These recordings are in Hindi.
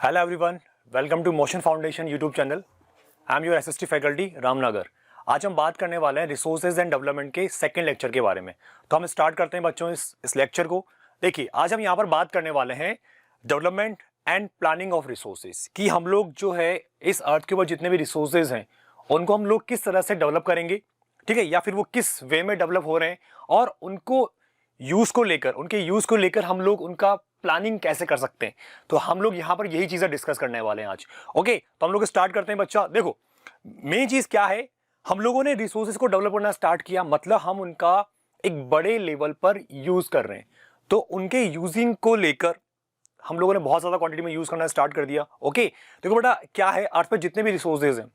Hello everyone, welcome to Motion Foundation YouTube channel. I am your SST faculty Ramnagar. आज हम बात करने वाले हैं रिसोर्सेज एंड डेवलपमेंट के सेकंड लेक्चर के बारे में. तो हम स्टार्ट करते हैं बच्चों इस लेक्चर को. देखिए आज हम यहाँ पर बात करने वाले हैं development and planning of resources कि हम लोग जो है इस अर्थ के ऊपर जितने भी रिसोर्सेज हैं उनको हम लोग किस तरह से डेवलप करेंगे, ठीक है, या फिर वो किस वे में डेवलप हो रहे हैं और उनको उनके यूज को लेकर हम लोग उनका प्लानिंग कैसे कर सकते हैं. तो हम लोग यहाँ पर यही चीजें डिस्कस करने वाले हैं आज. ओके, तो हम लोग स्टार्ट करते हैं बच्चा. देखो मेन चीज क्या है, हम लोगों ने रिसोर्सेज को डेवलप करना स्टार्ट किया, मतलब हम उनका एक बड़े लेवल पर यूज कर रहे हैं. तो उनके यूजिंग को लेकर हम लोगों ने बहुत ज्यादा क्वांटिटी में यूज करना स्टार्ट कर दिया. ओके, देखो बेटा क्या है, अर्थ पे जितने भी रिसोर्सेज हैं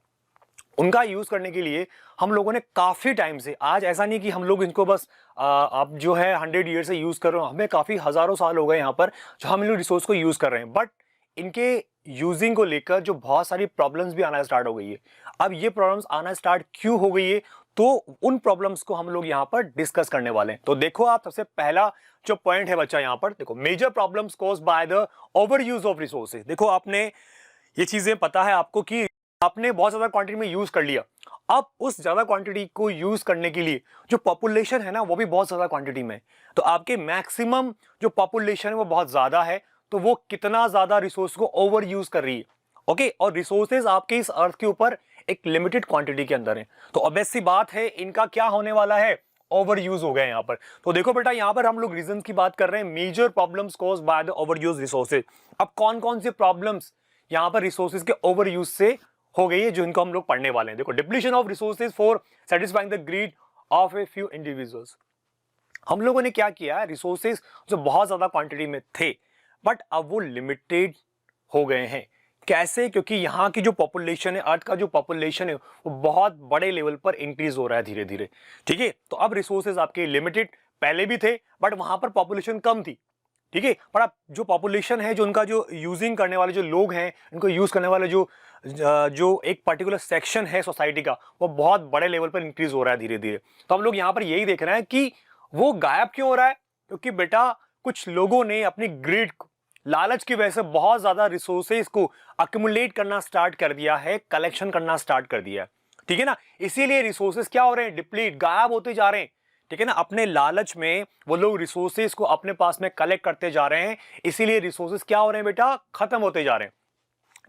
उनका यूज करने के लिए हम लोगों ने काफी टाइम से, आज ऐसा नहीं कि हम लोग इनको बस आप जो है 100 ईयर से यूज कर रहे हो, हमें काफी हजारों साल हो गए यहाँ पर जो हम इन रिसोर्स को यूज कर रहे हैं. बट इनके यूजिंग को लेकर जो बहुत सारी प्रॉब्लम्स भी आना स्टार्ट हो गई है. अब ये प्रॉब्लम्स आना स्टार्ट क्यों हो गई है, तो उन प्रॉब्लम्स को हम लोग यहाँ पर डिस्कस करने वाले हैं. तो देखो आप, सबसे पहला जो पॉइंट है बच्चा यहाँ पर देखो, major problems caused by the overuse of resources. देखो आपने ये चीजें पता है आपको कि आपने बहुत ज्यादा क्वांटिटी में यूज कर लिया. अब उस ज्यादा क्वांटिटी को यूज करने के लिए जो पॉपुलेशन है ना वो भी बहुत ज्यादा क्वांटिटी में, तो आपके मैक्सिमम जो पॉपुलेशन है वो बहुत ज्यादा है, तो वो कितना ज्यादा रिसोर्स को ओवर यूज कर रही है. ओके, और रिसोर्सेज आपके इस अर्थ के ऊपर एक लिमिटेड क्वांटिटी के अंदर है, तो ऑब्वियस सी बात है इनका क्या होने वाला है, ओवर यूज हो गए यहाँ पर. तो देखो बेटा यहाँ पर हम लोग रीजन की बात कर रहे हैं, major problems caused by the overuse resources. अब कौन कौन से प्रॉब्लम्स यहाँ पर रिसोर्सेज के ओवर यूज से हो गई है जो इनको हम लोग पढ़ने वाले हैं. देखो, depletion of resources for satisfying the greed of a few individuals. हम लोगों ने क्या किया, रिसोर्सेज जो बहुत ज्यादा क्वांटिटी में थे बट अब वो लिमिटेड हो गए हैं. कैसे? क्योंकि यहाँ की जो पॉपुलेशन है, अर्थ का जो पॉपुलेशन है वो बहुत बड़े लेवल पर इंक्रीज हो रहा है धीरे धीरे, ठीक है. तो अब रिसोर्सेज आपके लिमिटेड पहले भी थे बट वहां पर पॉपुलेशन कम थी, ठीक है. पर अब जो पॉपुलेशन है, जो उनका जो यूजिंग करने वाले जो लोग हैं, इनको यूज करने वाले जो एक पर्टिकुलर सेक्शन है सोसाइटी का, वो बहुत बड़े लेवल पर इंक्रीज हो रहा है धीरे धीरे. तो हम लोग यहाँ पर यही देख रहे हैं कि वो गायब क्यों हो रहा है, क्योंकि बेटा कुछ लोगों ने अपनी ग्रिड लालच की वजह से बहुत ज्यादा रिसोर्सेज को अक्यूमुलेट करना स्टार्ट कर दिया है, कलेक्शन करना स्टार्ट कर दिया है, ठीक है ना. इसीलिए रिसोर्सेज क्या हो रहे हैं, डिप्लीट, गायब होते जा रहे हैं, ठीक है ना. अपने लालच में वो लोग रिसोर्सेज को अपने पास में कलेक्ट करते जा रहे हैं, इसीलिए रिसोर्सेज क्या हो रहे हैं बेटा, खत्म होते जा रहे हैं,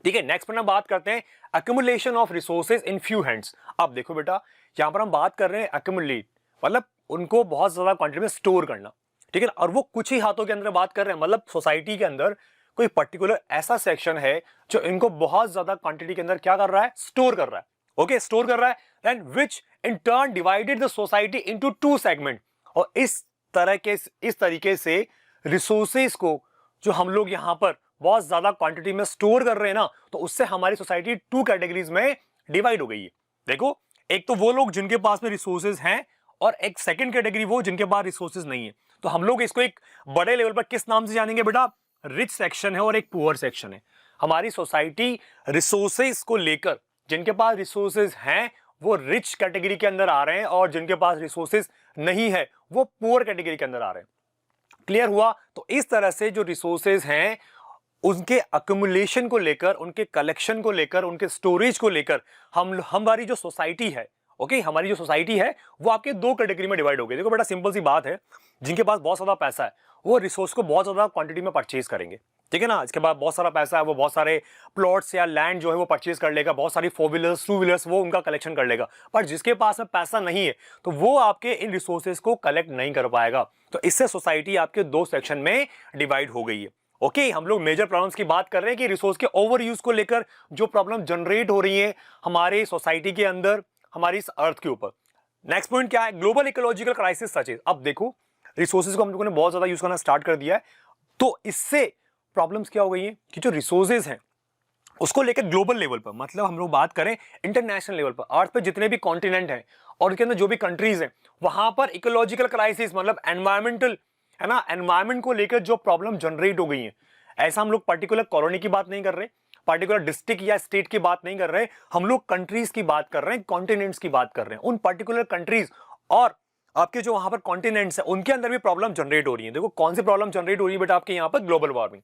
ठीक है. नेक्स्ट पर हम बात करते हैं accumulation of resources in few hands. अब देखो बेटा यहां पर हम बात कर रहे हैं अक्यूमुलेट, मतलब उनको बहुत ज्यादा क्वांटिटी में स्टोर करना, ठीक है ना. और वो कुछ ही हाथों के अंदर बात कर रहे हैं, मतलब सोसाइटी के अंदर कोई पर्टिकुलर ऐसा सेक्शन है जो इनको बहुत ज्यादा क्वांटिटी के अंदर क्या कर रहा है, स्टोर कर रहा है. ओके, स्टोर कर रहा है, and which in turn divided the society into two segment. और इस तरीके से रिसोर्सेज को जो हम लोग यहां पर बहुत ज्यादा क्वांटिटी में स्टोर कर रहे हैं ना, तो उससे हमारी सोसाइटी टू कैटेगरीज में डिवाइड हो गई है. देखो, एक तो वो लोग जिनके पास में रिसोर्सेज हैं और एक सेकंड कैटेगरी वो जिनके पास रिसोर्सेज नहीं है. तो हम लोग इसको एक बड़े लेवल पर किस नाम से जानेंगे बेटा, रिच सेक्शन है और एक पुअर सेक्शन है. हमारी सोसाइटी रिसोर्सेज को लेकर, जिनके पास रिसोर्सेज हैं वो रिच कैटेगरी के अंदर आ रहे हैं और जिनके पास रिसोर्सेज नहीं है वो पुअर कैटेगरी के अंदर आ रहे हैं. क्लियर हुआ? तो इस तरह से जो रिसोर्सेज हैं उनके अक्यूमुलेशन को लेकर, उनके कलेक्शन को लेकर, उनके स्टोरेज को लेकर हमारी जो सोसाइटी है, ओके, हमारी जो सोसाइटी है वो आपके दो कैटेगरी में डिवाइड हो गई. देखो बेटा सिंपल सी बात है, जिनके पास बहुत ज्यादा पैसा है वो रिसोर्स को बहुत ज्यादा क्वांटिटी में परचेज करेंगे, ठीक है ना. इसके बाद बहुत सारा पैसा है, वो बहुत सारे प्लॉट्स या लैंड जो है वो परचेज कर लेगा, बहुत सारी 4 व्हीलर्स 2 व्हीलर्स वो उनका कलेक्शन कर लेगा. पर जिसके पास में पैसा नहीं है तो वो आपके इन रिसोर्सेज को कलेक्ट नहीं कर पाएगा. तो इससे सोसाइटी आपके दो सेक्शन में डिवाइड हो गई है. ओके, हम लोग मेजर प्रॉब्लम्स की बात कर रहे हैं कि रिसोर्स के ओवर यूज को लेकर जो प्रॉब्लम जनरेट हो रही है हमारे सोसाइटी के अंदर, हमारी इस अर्थ के ऊपर. नेक्स्ट पॉइंट क्या है, global ecological crisis such is. अब देखो रिसोर्सेज को हम लोगों ने बहुत ज्यादा यूज करना स्टार्ट कर दिया है, तो इससे प्रॉब्लम्स क्या हो गई है कि जो रिसोर्सेज हैं उसको लेकर ग्लोबल लेवल पर, मतलब हम लोग बात करें इंटरनेशनल लेवल पर, अर्थ पे जितने भी कॉन्टिनेंट हैं और उनके अंदर जो भी कंट्रीज हैं वहां पर इकोलॉजिकल क्राइसिस, मतलब एनवायरमेंटल है ना, एनवायरमेंट को लेकर जो प्रॉब्लम जनरेट हो गई है. ऐसा हम लोग पर्टिकुलर कॉलोनी की बात नहीं कर रहे, पर्टिकुलर डिस्ट्रिक्ट या स्टेट की बात नहीं कर रहे, हम लोग कंट्रीज की बात कर रहे हैं, कॉन्टिनेंट्स की बात कर रहे हैं. उन पर्टिकुलर कंट्रीज और आपके जो वहां पर कॉन्टिनेंट्स है उनके अंदर भी प्रॉब्लम जनरेट हो रही है. देखो कौन सी प्रॉब्लम जनरेट हो रही है बेटा आपके यहाँ पर, ग्लोबल वार्मिंग.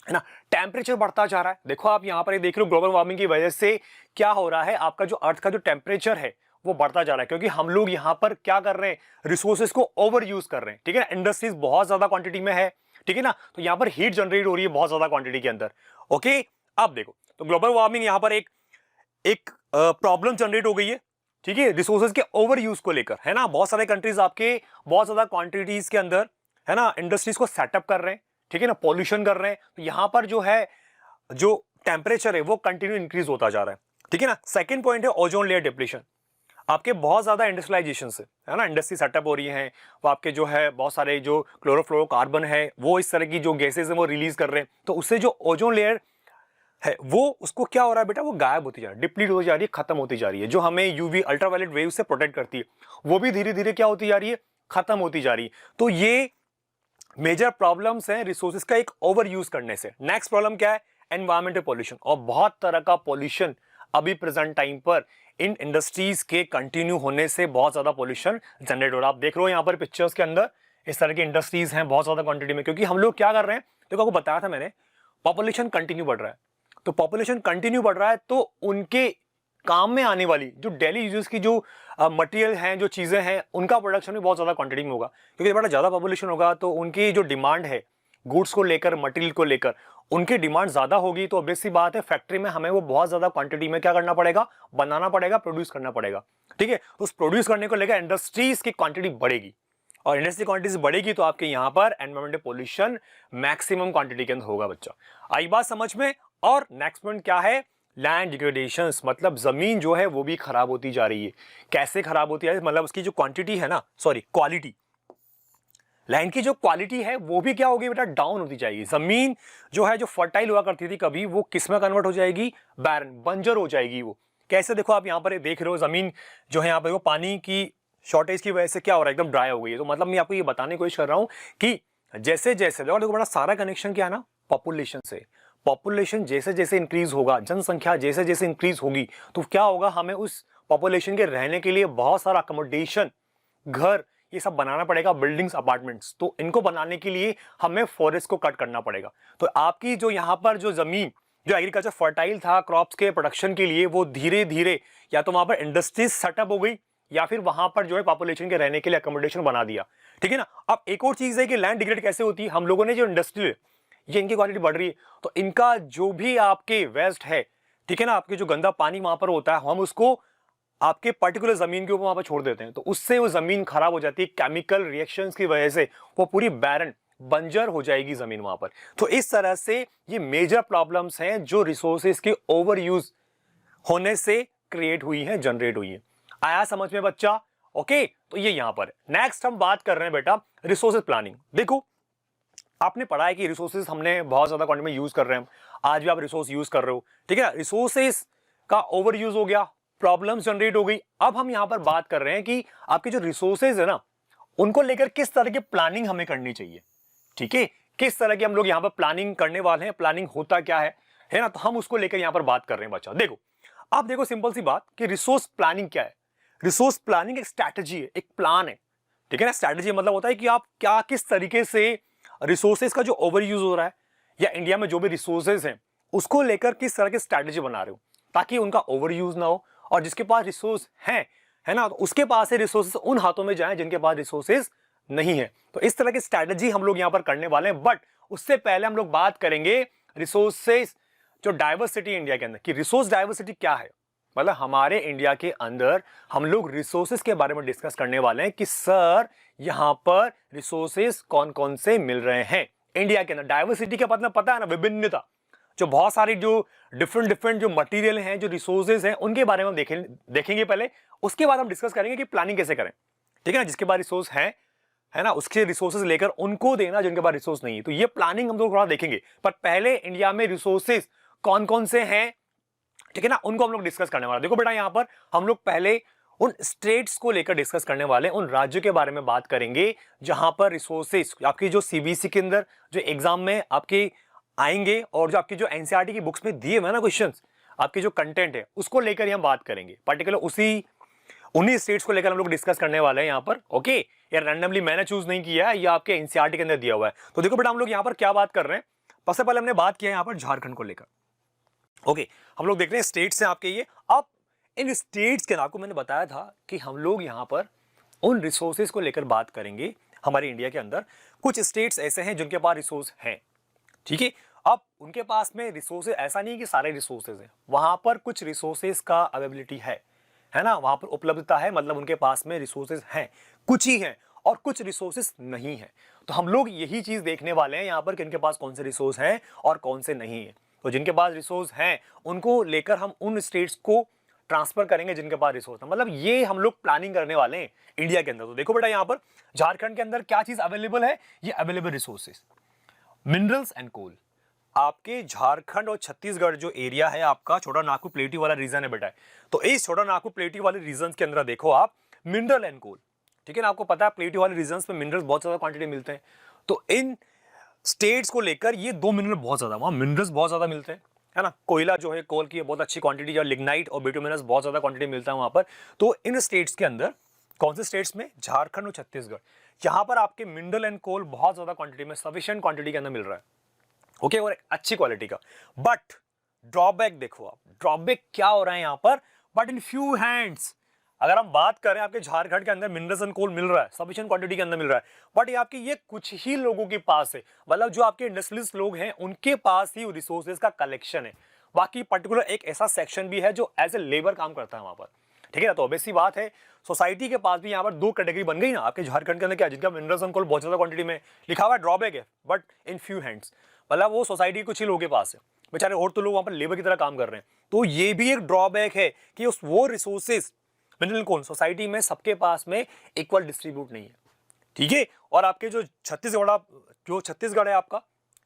है ना। टेम्परेचर बढ़ता जा रहा है, देखो आप यहाँ पर ये देख रहे हो, ग्लोबल वार्मिंग की वजह से क्या हो रहा है, आपका जो अर्थ का जो टेम्परेचर है वो बढ़ता जा रहा है, क्योंकि हम लोग यहाँ पर क्या कर रहे हैं, रिसोर्सेज को ओवर यूज कर रहे हैं, ठीक है ना। इंडस्ट्रीज बहुत ज्यादा क्वांटिटी में है, ठीक है ना, तो यहाँ पर हीट जनरेट हो रही है बहुत ज्यादा क्वांटिटी के अंदर। ओके, अब देखो, तो ग्लोबल वार्मिंग यहाँ पर एक एक प्रॉब्लम जनरेट हो गई है, ठीक है, रिसोर्सेज के ओवर यूज को लेकर, है ना। बहुत सारे कंट्रीज आपके बहुत ज्यादा क्वांटिटीज के अंदर, है ना, इंडस्ट्रीज को सेटअप कर रहे हैं, ठीक है ना, पॉल्यूशन कर रहे हैं, तो यहां पर जो है जो टेम्परेचर है वो कंटिन्यू इंक्रीज होता जा रहा है, ठीक है ना। सेकंड पॉइंट है ओजोन लेयर डिप्लीशन। आपके बहुत ज्यादा इंडस्ट्रियलाइजेशन से, है ना, इंडस्ट्री सेटअप हो रही है, वो आपके जो है बहुत सारे जो क्लोरोफ्लोरोकार्बन है वो इस तरह की जो गैसेज है वो रिलीज कर रहे हैं, तो उससे जो ओजोन लेयर है वो उसको क्या हो रहा है बेटा, वो गायब होती जा रही है, डिप्लीट होती जा रही है, खत्म होती जा रही है। जो हमें यूवी अल्ट्रावायलेट वेव से प्रोटेक्ट करती है वो भी धीरे धीरे क्या होती जा रही है, खत्म होती जा रही है। तो ये मेजर प्रॉब्लम्स हैं रिसोर्सेज का एक ओवर यूज करने से। नेक्स्ट प्रॉब्लम क्या है, एनवायरमेंटल पॉल्यूशन, और बहुत तरह का पॉल्यूशन अभी प्रेजेंट टाइम पर इन इंडस्ट्रीज के कंटिन्यू होने से बहुत ज्यादा पॉल्यूशन जनरेट हो रहा है। आप देख रहे हो यहाँ पर पिक्चर्स के अंदर इस तरह की इंडस्ट्रीज हैं बहुत ज्यादा क्वांटिटी में, क्योंकि हम लोग क्या कर रहे हैं, देखो आपको बताया था मैंने, पॉपुलेशन कंटिन्यू बढ़ रहा है, तो पॉपुलेशन कंटिन्यू बढ़ रहा है तो उनके काम में आने वाली जो डेली यूजेस की जो मटेरियल हैं, जो चीजें हैं, उनका प्रोडक्शन भी बहुत ज्यादा क्वांटिटी में होगा, क्योंकि बड़ा ज्यादा पॉपुलेशन होगा तो उनकी जो डिमांड है गुड्स को लेकर, मटेरियल को लेकर, उनकी डिमांड ज्यादा होगी, तो ऑब्वियस सी बात है फैक्ट्री में हमें वो बहुत ज्यादा क्वांटिटी में क्या करना पड़ेगा, बनाना पड़ेगा, प्रोड्यूस करना पड़ेगा, ठीक है। तो उस प्रोड्यूस करने को लेकर इंडस्ट्रीज की क्वांटिटी बढ़ेगी, और इंडस्ट्री क्वांटिटी बढ़ेगी तो आपके यहाँ पर एनवायरमेंटल पोल्यूशन मैक्सिमम क्वांटिटी के अंदर होगा। बच्चा आई बात समझ में। और नेक्स्ट पॉइंट क्या है, लैंड डिग्रेडेशन, मतलब जमीन जो है वो भी खराब होती जा रही है। कैसे खराब होती है, मतलब उसकी जो क्वांटिटी है ना, सॉरी क्वालिटी, लैंड की जो क्वालिटी है वो भी क्या होगी बेटा, डाउन होती जाएगी। जमीन जो है, जो फर्टाइल हुआ करती थी कभी, वो किस में कन्वर्ट हो जाएगी, बैरन, बंजर हो जाएगी वो। कैसे, देखो आप यहाँ पर देख रहे हो, जमीन जो है यहाँ पर वो पानी की शॉर्टेज की वजह से क्या हो रहा है, एकदम ड्राई हो गई है। तो मतलब मैं आपको ये बताने की कोशिश कर रहा हूँ कि जैसे जैसे देखो बड़ा सारा कनेक्शन क्या है ना, पॉपुलेशन से। पॉपुलेशन जैसे जैसे इंक्रीज होगा, जनसंख्या जैसे जैसे इंक्रीज होगी, तो क्या होगा, हमें उस पॉपुलेशन के रहने के लिए बहुत सारा अकोमोडेशन, घर, ये सब बनाना पड़ेगा, बिल्डिंग्स, अपार्टमेंट्स। तो इनको बनाने के लिए हमें फॉरेस्ट को कट करना पड़ेगा। तो आपकी जो यहाँ पर जो जमीन, जो एग्रीकल्चर फर्टाइल था क्रॉप्स के प्रोडक्शन के लिए, वो धीरे धीरे या तो वहां पर इंडस्ट्रीज सेटअप हो गई, या फिर वहां पर जो है पॉपुलेशन के रहने के लिए अकोमोडेशन बना दिया, ठीक है ना। अब एक और चीज है कि लैंड डिग्रेड कैसे होती है, हम लोगों ने जो इंडस्ट्री, ये इनकी क्वालिटी बढ़ रही है, तो इनका जो भी आपके वेस्ट है, ठीक है ना, आपके जो गंदा पानी वहां पर होता है, हम उसको आपके पर्टिकुलर जमीन के ऊपर वहां पर छोड़ देते हैं, तो उससे वो जमीन खराब हो जाती है, केमिकल रिएक्शंस की वजह से वो पूरी बैरन, बंजर हो जाएगी जमीन वहां पर। तो इस तरह से ये मेजर प्रॉब्लम्स हैं जो रिसोर्सेज के ओवर यूज होने से क्रिएट हुई है, जनरेट हुई है। आया समझ में बच्चा? ओके, तो ये यहां पर नेक्स्ट हम बात कर रहे हैं बेटा रिसोर्सेज प्लानिंग। देखो आपने पढ़ा है कि रिसोर्सेज हमने बहुत ज्यादा क्वांटिटी में यूज कर रहे हैं, आज भी आप रिसोर्स यूज कर रहे हो, ठीक है। रिसोर्सेज का ओवर यूज हो गया, प्रॉब्लम्स जनरेट हो गई। अब हम यहां पर बात कर रहे हैं कि आपके जो रिसोर्सेज है ना, उनको लेकर किस तरह की प्लानिंग हमें करनी चाहिए, ठीक है, किस तरह की हम लोग यहां पर प्लानिंग करने वाले हैं, प्लानिंग होता क्या है ना, तो हम उसको लेकर यहां पर बात कर रहे हैं बच्चा। देखो आप देखो सिंपल सी बात कि रिसोर्स प्लानिंग क्या है। रिसोर्स प्लानिंग एक स्ट्रैटेजी है, एक प्लान है, ठीक है ना। स्ट्रैटेजी मतलब होता है कि आप क्या, किस तरीके से रिसोर्सेज का जो ओवर यूज हो रहा है, या इंडिया में जो भी रिसोर्सेज हैं उसको लेकर किस तरह की स्ट्रैटेजी बना रहे हो, ताकि उनका ओवर यूज ना हो, और जिसके पास रिसोर्स हैं, है ना, तो उसके पास से रिसोर्सेज उन हाथों में जाए जिनके पास रिसोर्सेज नहीं है। तो इस तरह की स्ट्रैटेजी हम लोग यहां पर करने वाले हैं। बट उससे पहले हम लोग बात करेंगे रिसोर्सेज जो डाइवर्सिटी इंडिया के अंदर, कि रिसोर्स डाइवर्सिटी क्या है, मतलब हमारे इंडिया के अंदर हम लोग रिसोर्सेज के बारे में डिस्कस करने वाले हैं कि सर यहां पर रिसोर्सेज कौन कौन से मिल रहे हैं इंडिया के अंदर। डाइवर्सिटी का मतलब पता है ना, विभिन्नता, जो बहुत सारी जो डिफरेंट डिफरेंट जो मटेरियल हैं, जो रिसोर्सेज हैं, उनके बारे में हम देखेंगे पहले, उसके बाद हम डिस्कस करेंगे कि प्लानिंग कैसे करें, ठीक है ना। जिसके पास रिसोर्स है ना, उसके रिसोर्सेज लेकर उनको देना जिनके पास रिसोर्स नहीं है, तो ये प्लानिंग हम लोग थोड़ा देखेंगे। पर पहले इंडिया में रिसोर्सेज कौन कौन से हैं, ठीक है ना, उनको हम लोग डिस्कस करने वाले। देखो बेटा यहां पर हम लोग पहले उन स्टेट्स को लेकर डिस्कस करने वाले, उन राज्यों के बारे में बात करेंगे जहां पर रिसोर्सेज आपकी जो सीबीएसई के अंदर जो एग्जाम में आपके आएंगे, और जो आपकी जो एनसीईआरटी की बुक्स में दिए हुए ना क्वेश्चंस, आपके जो कंटेंट है उसको लेकर ही हम बात करेंगे। पर्टिकुलर उन्हीं स्टेट्स को लेकर हम लोग डिस्कस करने वाले हैं यहाँ पर। ओके, ये रैंडमली मैंने चूज नहीं किया है, ये आपके एनसीईआरटी के अंदर दिया हुआ है। तो देखो बेटा हम लोग यहाँ पर क्या बात कर रहे हैं, सबसे पहले हमने बात किया यहाँ पर झारखंड को लेकर। ओके, हम लोग देख रहे हैं स्टेट्स हैं आपके ये। अब इन स्टेट्स के, आपको मैंने बताया था कि हम लोग यहाँ पर उन रिसोर्सेज को लेकर बात करेंगे। हमारे इंडिया के अंदर कुछ स्टेट्स ऐसे हैं जिनके पास रिसोर्स हैं, ठीक है। अब उनके पास में रिसोर्सेज, ऐसा नहीं कि सारे रिसोर्सेज हैं, वहां पर कुछ रिसोर्सेज का अवेलेबिलिटी है ना, वहां पर उपलब्धता है, मतलब उनके पास में रिसोर्सेज हैं, कुछ ही हैं, और कुछ रिसोर्सेज नहीं है। तो हम लोग यही चीज देखने वाले हैं यहाँ पर कि इनके पास कौन से रिसोर्स हैं और कौन से नहीं है। तो जिनके पास रिसोर्स हैं उनको लेकर हम उन स्टेट्स को ट्रांसफर करेंगे जिनके पास रिसोर्स है, मतलब ये हम लोग प्लानिंग करने वाले हैं इंडिया के अंदर। तो देखो बेटा, यहाँ पर झारखंड के अंदर क्या चीज अवेलेबल है, ये available resources, minerals and coal. आपके झारखंड और छत्तीसगढ़ जो एरिया है आपका, छोटा नागपुर प्लेटी वाला रीजन है बेटा, तो इस छोटा नागपुर प्लेटी वाले रीजन के अंदर देखो आप मिनरल एंड कोल, ठीक है ना। आपको पता है प्लेटी वाले रीजन में मिनरल्स बहुत ज्यादा क्वांटिटी मिलते हैं, तो इन स्टेट्स को लेकर ये दो मिनरल बहुत ज्यादा, वहां मिनरल्स बहुत ज्यादा मिलते हैं, है ना। कोयला जो है, कोल की बहुत अच्छी क्वांटिटी, और लिग्नाइट और बिटुमिनस बहुत ज्यादा क्वांटिटी मिलता है वहां पर। तो इन स्टेट्स के अंदर, कौन से स्टेट्स में, झारखंड और छत्तीसगढ़, यहां पर आपके मिनरल एंड कोल बहुत ज्यादा क्वांटिटी में, सफिशिएंट क्वांटिटी के अंदर मिल रहा है, ओके, और अच्छी क्वालिटी का। बट ड्रॉबैक देखो आप, ड्रॉबैक क्या हो रहा है यहां पर, बट इन फ्यू हैंड्स। अगर हम बात करें, आपके झारखंड के अंदर मिनरल्स एंड कोल मिल रहा है, सफिशिएंट क्वांटिटी के अंदर मिल रहा है, बट ये आपके ये कुछ ही लोगों के पास है, मतलब जो आपके इंडस्ट्रियलिस्ट लोग हैं उनके पास ही रिसोर्सेज का कलेक्शन है। बाकी पर्टिकुलर एक ऐसा सेक्शन भी है जो एज ए लेबर काम करता है वहां पर, ठीक है ना। तो ऑब्वियसली बात है, सोसाइटी के पास भी यहाँ पर दो कैटेगरी बन गई ना आपके झारखंड के अंदर, क्या, जिनका मिनरल्स एंड कोल बहुत ज्यादा क्वांटिटी में लिखा हुआ है, ड्रॉबैक है, बट इन फ्यू हैंड्स, मतलब वो सोसाइटी कुछ ही लोगों के पास है बेचारे, और तो लोग वहां पर लेबर की तरह काम कर रहे हैं। तो ये भी एक ड्रॉबैक है कि उस वो रिसोर्सेज मिनरल कोल सोसाइटी में सबके पास में इक्वल डिस्ट्रीब्यूट नहीं है, ठीक है। और आपके जो छत्तीसगढ़ है आपका,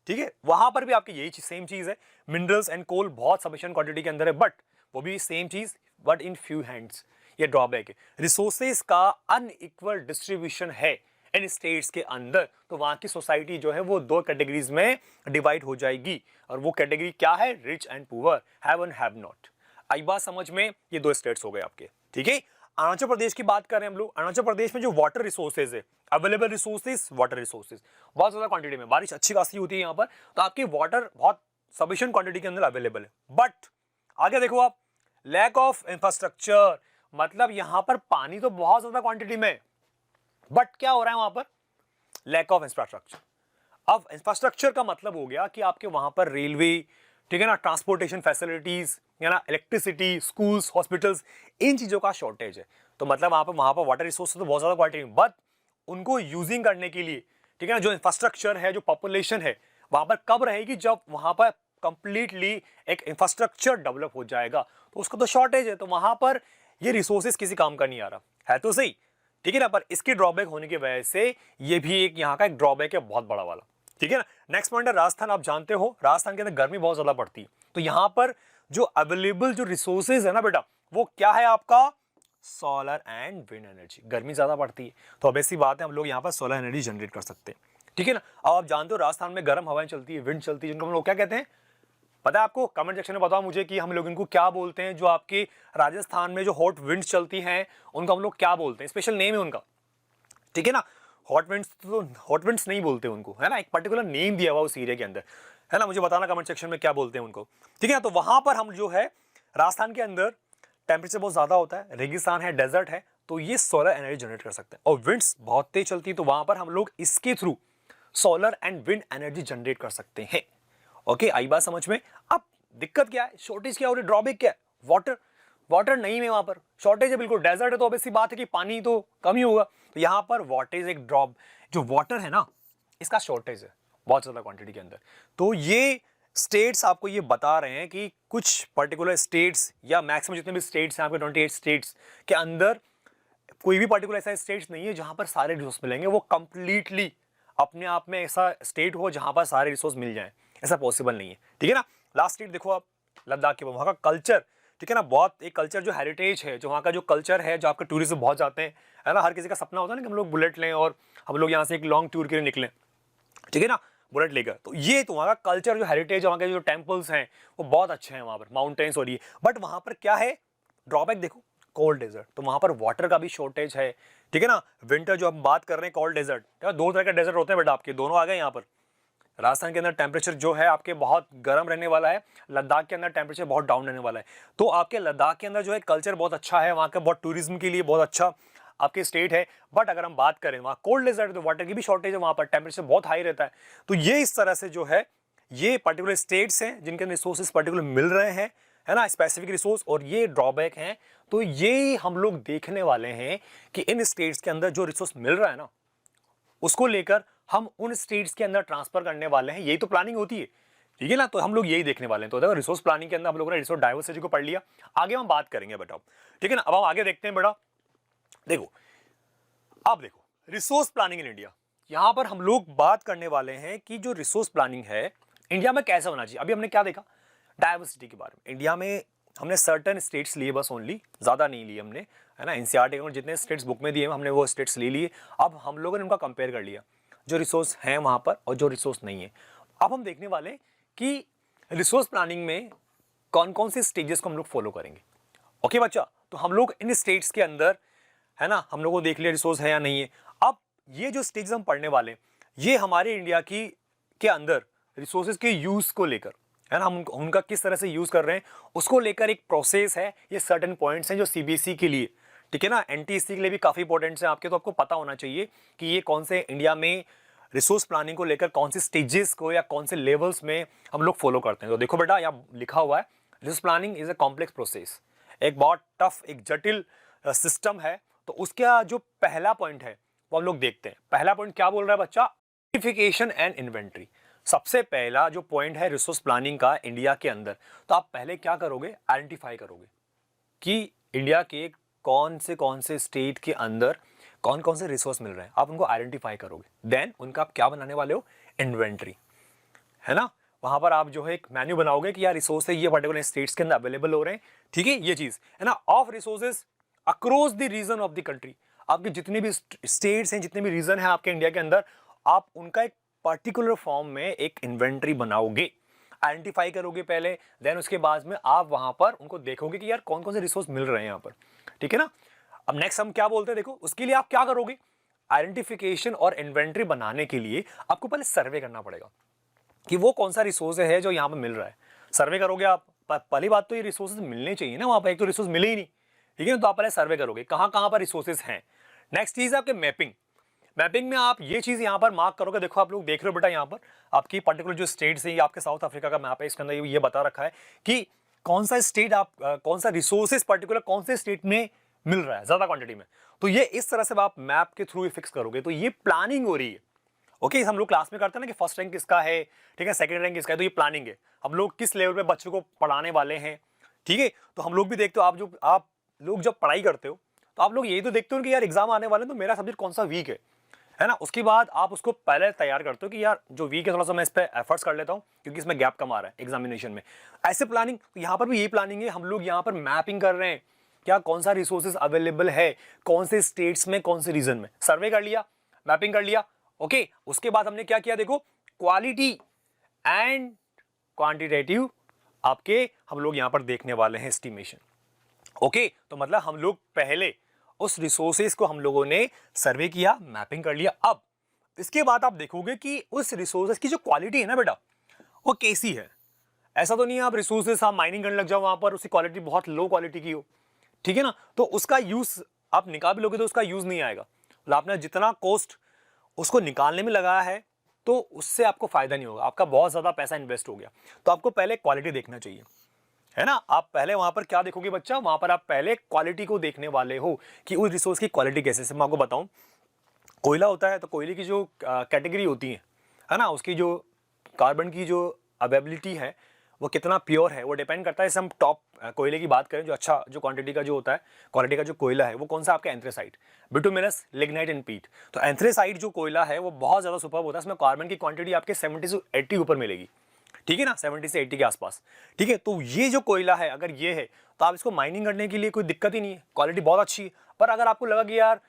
ठीक है, वहां पर भी आपकी यही सेम चीज है, मिनरल्स एंड कोल बहुत सफिशिएंट क्वांटिटी के अंदर है, बट वो भी सेम चीज, बट इन फ्यू हैंड्स। ये ड्रॉबैक है, रिसोर्सेज का अनइक्वल डिस्ट्रीब्यूशन है इन स्टेट्स के अंदर। तो वहां की सोसाइटी जो है वो दो कैटेगरीज में डिवाइड हो जाएगी, और वो कैटेगरी क्या है, rich and poor, have and have not. आई बात समझ में, ये दो स्टेट्स हो गए आपके, ठीक है। अरुणाचल प्रदेश की बात करें हम लोग, अरुणाचल प्रदेश में जो वाटर रिसोर्सेज है, अवेलेबल रिसोर्सेज, वाटर रिसोर्सेज बहुत ज्यादा क्वांटिटी में, बारिश अच्छी खासी होती है यहाँ पर, तो आपकी वाटर बहुत सफिशिएंट क्वांटिटी के अंदर अवेलेबल है। बट आगे देखो आप, लैक ऑफ इंफ्रास्ट्रक्चर, मतलब यहां पर पानी तो बहुत ज्यादा क्वांटिटी में, बट क्या हो रहा है वहां पर, लैक ऑफ इंफ्रास्ट्रक्चर। अब इंफ्रास्ट्रक्चर का मतलब हो गया कि आपके वहां पर रेलवे, ठीक है ना, ट्रांसपोर्टेशन फैसिलिटीज, है ना, इलेक्ट्रिसिटी, स्कूल्स, हॉस्पिटल्स, इन चीजों का शॉर्टेज है। तो मतलब वहां पर वाटर रिसोर्स तो बहुत ज्यादा क्वांटिटी में, बट उनको यूजिंग करने के लिए, ठीक है ना, जो इंफ्रास्ट्रक्चर है, जो पॉपुलेशन है वहां पर कब रहेगी, जब वहां पर कंप्लीटली एक इंफ्रास्ट्रक्चर डेवलप हो जाएगा, तो उसका तो शॉर्टेज है, तो वहां पर ये रिसोर्सेज किसी काम का नहीं आ रहा है, तो सही, ठीक है ना। पर इसकी ड्रॉबैक होने की वजह से ये भी एक यहाँ का एक ड्रॉबैक है बहुत बड़ा वाला, ठीक है ना। नेक्स्ट पॉइंट है राजस्थान। आप जानते हो राजस्थान के अंदर गर्मी बहुत ज्यादा पड़ती है, तो यहाँ पर जो अवेलेबल जो रिसोर्सेज है ना बेटा, वो क्या है आपका, सोलर एंड विंड एनर्जी। गर्मी ज्यादा पड़ती है, तो अब ऐसी बात है, हम लोग यहाँ पर सोलर एनर्जी जनरेट कर सकते हैं, ठीक है ना। अब आप जानते हो राजस्थान में गर्म हवाएं चलती है, विंड चलती है, जिनको हम लोग क्या कहते हैं, पता है आपको, कमेंट सेक्शन में बताओ मुझे कि हम लोग इनको क्या बोलते हैं। जो आपके राजस्थान में जो हॉट विंड्स चलती हैं उनको हम लोग क्या बोलते हैं, स्पेशल नेम है उनका, ठीक है ना। हॉट विंड्स तो हॉट विंड्स नहीं बोलते उनको, है ना, एक पर्टिकुलर नेम दिया हुआ उस एरिया के अंदर, है ना। मुझे बताना कमेंट सेक्शन में क्या बोलते हैं उनको, ठीक है ना। तो वहां पर हम जो है राजस्थान के अंदर टेम्परेचर बहुत ज्यादा होता है, रेगिस्तान है, डेजर्ट है, तो ये सोलर एनर्जी जनरेट कर सकते हैं, और विंड्स बहुत तेज चलती है, तो वहां पर हम लोग इसके through solar and wind energy generate कर सकते हैं। ओके, आई बात समझ में। अब दिक्कत क्या है, शॉर्टेज क्या हो रही है, ड्रॉबैक क्या है, वाटर नहीं है वहां पर, शॉर्टेज है बिल्कुल, डेजर्ट है, तो ऑब्वियसली बात है कि पानी तो कम ही होगा, तो यहां पर वाटेज एक जो वाटर है ना, इसका शॉर्टेज है बहुत ज्यादा क्वांटिटी के अंदर। तो ये स्टेट्स आपको ये बता रहे हैं कि कुछ पर्टिकुलर स्टेट्स, या मैक्सिमम जितने भी स्टेट्स हैं आपके 28 स्टेट्स के अंदर, कोई भी पर्टिकुलर ऐसा स्टेट्स नहीं है जहां पर सारे रिसोर्स मिलेंगे, वो कंप्लीटली अपने आप में ऐसा स्टेट हो जहां पर सारे रिसोर्स मिल जाएं, ऐसा पॉसिबल नहीं है, ठीक है ना। लास्ट स्टेट देखो आप, लद्दाख के, वहां का कल्चर, ठीक है ना, बहुत एक कल्चर जो हेरिटेज है, जो वहाँ का जो कल्चर है, जो आपके टूरिस्ट बहुत जाते हैं, है ना, हर किसी का सपना होता है ना कि हम लोग बुलेट लें और हम लोग यहाँ से एक लॉन्ग टूर के लिए निकलें, ठीक है ना, बुलेट लेकर। तो ये तो वहाँ का कल्चर जो हेरिटेज, वहाँ के जो टेम्पल्स हैं वो बहुत अच्छे हैं वहाँ पर, माउंटेन्स और ये, बट वहाँ पर क्या है ड्रॉबैक देखो, कोल्ड डेजर्ट, तो वहाँ पर वाटर का भी शॉर्टेज है, ठीक है ना। विंटर जो हम बात कर रहे हैं, कोल्ड डेजर्ट, दो तरह के डेजर्ट होते हैं बेटा आपके, दोनों आ गए यहाँ पर, राजस्थान के अंदर टेम्परेचर जो है आपके बहुत गर्म रहने वाला है, लद्दाख के अंदर टेम्परेचर बहुत डाउन रहने वाला है। तो आपके लद्दाख के अंदर जो है कल्चर बहुत अच्छा है, वहाँ का बहुत टूरिज्म के लिए बहुत अच्छा आपके स्टेट है। बट अगर हम बात करें वहाँ कोल्ड डेजर्ट, तो वाटर की भी शॉर्टेज है, वहाँ पर टेम्परेचर बहुत हाई रहता है। तो ये इस तरह से जो है ये पर्टिकुलर स्टेट्स हैं जिनके रिसोर्सेज पर्टिकुलर मिल रहे हैं, है ना, स्पेसिफिक रिसोर्स, और ये ड्रॉबैक हैं। तो ये हम लोग देखने वाले हैं कि इन स्टेट्स के अंदर जो रिसोर्स मिल रहा है ना, उसको लेकर हम उन स्टेट्स के अंदर ट्रांसफर करने वाले हैं। यही तो प्लानिंग होती है, ठीक है ना। तो हम लोग यही देखने वाले हैं। तो देखो रिसोर्स प्लानिंग के अंदर हम लोगों ने रिसोर्स डाइवर्सिटी को पढ़ लिया, आगे हम बात करेंगे बेटा, ठीक है ना। अब हम आगे देखते हैं बेटा। देखो अब देखो रिसोर्स प्लानिंग इन इंडिया, यहां पर हम लोग बात करने वाले हैं कि जो रिसोर्स प्लानिंग है इंडिया में कैसे होना चाहिए। अभी हमने क्या देखा, डाइवर्सिटी के बारे में। इंडिया में हमने सर्टेन स्टेट्स लिए, बस ओनली, ज्यादा नहीं लिए हमने, है ना। एनसीईआरटी के जितने स्टेट्स बुक में दिए हमने वो स्टेट्स ले लिए। अब हम लोगों ने उनका कंपेयर कर लिया, जो रिसोर्स हैं वहां पर और जो रिसोर्स नहीं है। अब हम देखने वाले कि रिसोर्स प्लानिंग में कौन कौन से स्टेजेस को हम लोग फॉलो करेंगे। ओके बच्चा, तो हम लोग इन स्टेट्स के अंदर, है ना, हम लोगों को देख लिया रिसोर्स है या नहीं है। अब ये जो स्टेजेस हम पढ़ने वाले, ये हमारे इंडिया की के अंदर रिसोर्सेज के यूज को लेकर, है ना, हम उनका किस तरह से यूज कर रहे हैं उसको लेकर एक प्रोसेस है। ये सर्टेन पॉइंट्स हैं जो सीबीएसई के लिए, ठीक है ना, एनटीएससी के लिए भी काफी इंपॉर्टेंट है आपके। तो आपको पता होना चाहिए कि ये कौन से इंडिया में रिसोर्स प्लानिंग को लेकर कौन से स्टेजेस को या कौन से लेवल्स में हम लोग फॉलो करते हैं। तो देखो बेटा यहाँ लिखा हुआ है, resource planning is a complex process, एक बहुत टफ, एक जटिल सिस्टम है। तो उसका जो पहला पॉइंट है वो हम लोग देखते हैं। पहला पॉइंट क्या बोल रहा है बच्चा, आइडेंटिफिकेशन एंड इन्वेंटरी। सबसे पहला जो पॉइंट है रिसोर्स प्लानिंग का इंडिया के अंदर, तो आप पहले क्या करोगे, आइडेंटिफाई करोगे कि इंडिया के कौन से स्टेट के अंदर कौन कौन से रिसोर्स मिल रहे हैं, आप उनको आइडेंटिफाई करोगे। देन उनका आप क्या बनाने वाले हो, इन्वेंटरी, है ना। वहां पर आप जो है एक मेन्यू बनाओगे कि यार रिसोर्स है ये पर्टिकुलर स्टेट्स के अंदर अवेलेबल हो रहे हैं, ठीक है, ये चीज है ना, of resources across the region of the country. आपके जितने भी स्टेट्स हैं, जितने भी रीजन है आपके इंडिया के अंदर, आप उनका एक पर्टिकुलर फॉर्म में एक इन्वेंटरी बनाओगे, आइडेंटिफाई करोगे पहले। देन उसके बाद में आप वहां पर उनको देखोगे कि यार कौन कौन से रिसोर्स मिल रहे हैं यहाँ पर, ठीक है ना। अब नेक्स्ट हम क्या बोलते हैं, देखो उसके लिए आप क्या करोगे, आइडेंटिफिकेशन और इन्वेंटरी बनाने के लिए आपको पहले सर्वे करना पड़ेगा कि वो कौन सा रिसोर्स है जो यहाँ पर मिल रहा है। सर्वे करोगे आप, पहली बात तो ये रिसोर्सेज मिलने चाहिए ना वहां पर, एक तो रिसोर्स मिले ही नहीं, ठीक है ना। तो आप पहले सर्वे करोगे कहाँ कहाँ पर रिसोर्सेज हैं। नेक्स्ट चीज है आपके मैपिंग। मैपिंग में आप ये चीज यहाँ पर मार्क करोगे, देखो आप लोग देख रहे हो बेटा यहाँ पर आपकी पर्टिकुलर जो स्टेट्स है, ये आपके साउथ अफ्रीका का मैप है, इसके अंदर ये बता रखा है कि कौन सा स्टेट आप कौन सा रिसोर्सेज पर्टिकुलर कौन से स्टेट में मिल रहा है ज्यादा क्वांटिटी में। तो ये इस तरह से आप मैप के थ्रू फिक्स करोगे। तो ये प्लानिंग हो रही है। ओके, हम लोग क्लास में करते हैं ना कि फर्स्ट रैंक किसका है, ठीक है, सेकंड रैंक किसका है, तो ये प्लानिंग है। हम लोग किस लेवल पे बच्चों को पढ़ाने वाले हैं, ठीक है। तो हम लोग भी देखते हो, आप लोग जब पढ़ाई करते हो तो आप लोग यही तो देखते हो कि यार एग्जाम आने वाले हैं तो मेरा सब्जेक्ट कौन सा वीक है ना। उसके बाद आप उसको पहले तैयार करते हो कि यार जो वीक है थोड़ा सा मैं इस पर एफर्ट्स कर लेता हूँ क्योंकि इसमें गैप कम आ रहा है एग्जामिनेशन में। ऐसे प्लानिंग, तो यहाँ पर भी यही प्लानिंग है। हम लोग यहाँ पर मैपिंग कर रहे हैं क्या कौन सा रिसोर्सेज अवेलेबल है, कौन से स्टेट्स में, कौन से रीजन में। सर्वे कर लिया, मैपिंग कर लिया, ओके। उसके बाद हमने क्या किया, देखो क्वालिटी एंड क्वांटिटेटिव आपके हम लोग यहाँ पर देखने वाले हैं एस्टिमेशन, ओके। तो मतलब हम लोग पहले उस रिसोर्सेज को हम लोगों ने सर्वे किया, मैपिंग कर लिया। अब इसके बाद आप देखोगे कि उस रिसोर्सेज की जो क्वालिटी है ना बेटा, वो कैसी है। ऐसा तो नहीं है आप रिसोर्सेज आप माइनिंग करने लग जाओ वहां पर उसकी क्वालिटी बहुत लो क्वालिटी की हो, ठीक है ना। तो उसका यूज आप निकाल भी लोगे तो उसका यूज नहीं आएगा। मतलब आपने जितना कॉस्ट उसको निकालने में लगाया है तो उससे आपको फायदा नहीं होगा, आपका बहुत ज्यादा पैसा इन्वेस्ट हो गया। तो आपको पहले क्वालिटी देखना चाहिए, है ना। आप पहले वहां पर क्या देखोगे बच्चा, वहां पर आप पहले क्वालिटी को देखने वाले हो कि उस रिसोर्स की क्वालिटी कैसे। मैं आपको बताऊं, कोयला होता है तो कोयले की जो कैटेगरी होती है ना, उसकी जो कार्बन की जो अवेलेबिलिटी है वो कितना प्योर है वो डिपेंड करता है। जैसे हम टॉप कोयले की बात करें, जो अच्छा जो क्वांटिटी का जो होता है, क्वालिटी का जो कोयला है वो कौन सा आपका एंथ्रेसाइट, बिटुमिनस, लिग्नाइट एंड पीट। तो एंथ्रेसाइट जो कोयला है वो बहुत ज्यादा सुपर्ब होता है, इसमें कार्बन की क्वांटिटी आपके 70 से 80 ऊपर मिलेगी, ठीक है ना, 70 से 80 के आसपास, ठीक है। तो ये जो कोयला है अगर ये है तो आप इसको माइनिंग करने के लिए कोई दिक्कत ही नहीं है, क्वालिटी बहुत अच्छी है। पर अगर आपको लगा कि यार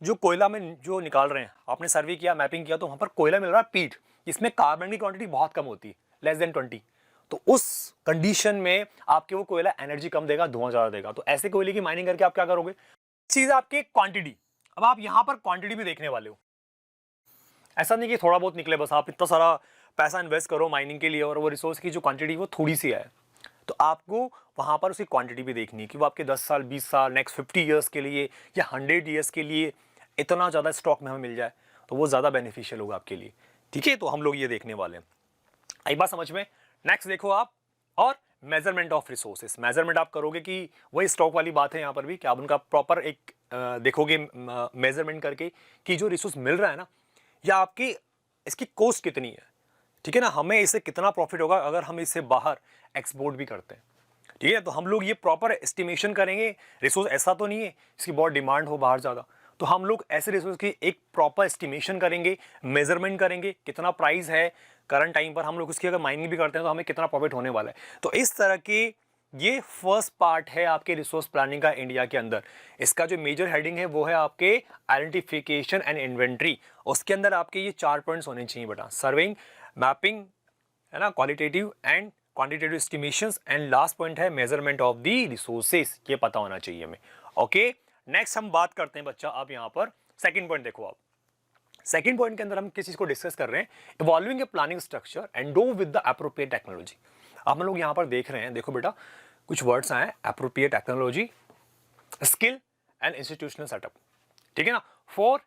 जो कोयला में जो निकाल रहे हैं, आपने सर्वे किया, मैपिंग किया, तो वहां पर कोयला मिल रहा है पीट, इसमें कार्बन की क्वांटिटी बहुत कम होती है, लेस देन 20। तो उस कंडीशन में आपके वो कोयला एनर्जी कम देगा, धुआं ज्यादा देगा। तो ऐसे कोयले की माइनिंग करके आप क्या करोगे, चीज आपकी क्वांटिटी। अब आप यहां पर क्वांटिटी भी देखने वाले हो, ऐसा नहीं कि थोड़ा बहुत निकले बस आप इतना सारा पैसा इन्वेस्ट करो माइनिंग के लिए और वो रिसोर्स की जो क्वांटिटी वो थोड़ी सी है, तो आपको वहाँ पर उसकी क्वांटिटी भी देखनी है कि वो आपके 10 साल 20 साल नेक्स्ट 50 ईयर्स के लिए या 100 ईयर्स के लिए इतना ज़्यादा स्टॉक में हमें मिल जाए, तो वो ज़्यादा बेनिफिशियल होगा आपके लिए। ठीक है, तो हम लोग ये देखने वाले हैं। आई बात समझ में। नेक्स्ट देखो आप, और मेजरमेंट ऑफ रिसोर्सेस। मेजरमेंट आप करोगे कि वही स्टॉक वाली बात है यहाँ पर भी, कि आप उनका प्रॉपर एक देखोगे मेजरमेंट करके कि जो रिसोर्स मिल रहा है ना, या आपकी इसकी कॉस्ट कितनी है। ठीक है ना, हमें इससे कितना प्रॉफिट होगा अगर हम इसे बाहर एक्सपोर्ट भी करते हैं। ठीक है, तो हम लोग ये प्रॉपर एस्टिमेशन करेंगे। रिसोर्स ऐसा तो नहीं है इसकी बहुत डिमांड हो बाहर ज़्यादा, तो हम लोग ऐसे रिसोर्स की एक प्रॉपर एस्टिमेशन करेंगे, मेजरमेंट करेंगे, कितना प्राइस है करंट टाइम पर, हम लोग उसकी अगर माइनिंग भी करते हैं तो हमें कितना प्रॉफिट होने वाला है। तो इस तरह के ये फर्स्ट पार्ट है आपके रिसोर्स प्लानिंग का इंडिया के अंदर। इसका जो मेजर हेडिंग है वो है आपके आइडेंटिफिकेशन एंड इन्वेंट्री। उसके अंदर आपके ये 4 पॉइंट्स होने चाहिए बेटा, सर्विंग, मैपिंग, है ना, qualitative and quantitative estimations, and last point है मेजरमेंट ऑफ द रिसोर्सेस। ये पता होना चाहिए हमें। ओके, नेक्स्ट हम बात करते हैं बच्चा, आप यहाँ पर सेकंड पॉइंट देखो। आप सेकंड पॉइंट के अंदर हम किस चीज को डिस्कस कर रहे हैं, evolving a planning structure and do with the appropriate technology. आप लोग यहाँ पर देख रहे हैं, देखो बेटा कुछ वर्ड्स आए, appropriate technology, skill and institutional setup. ठीक है ना, for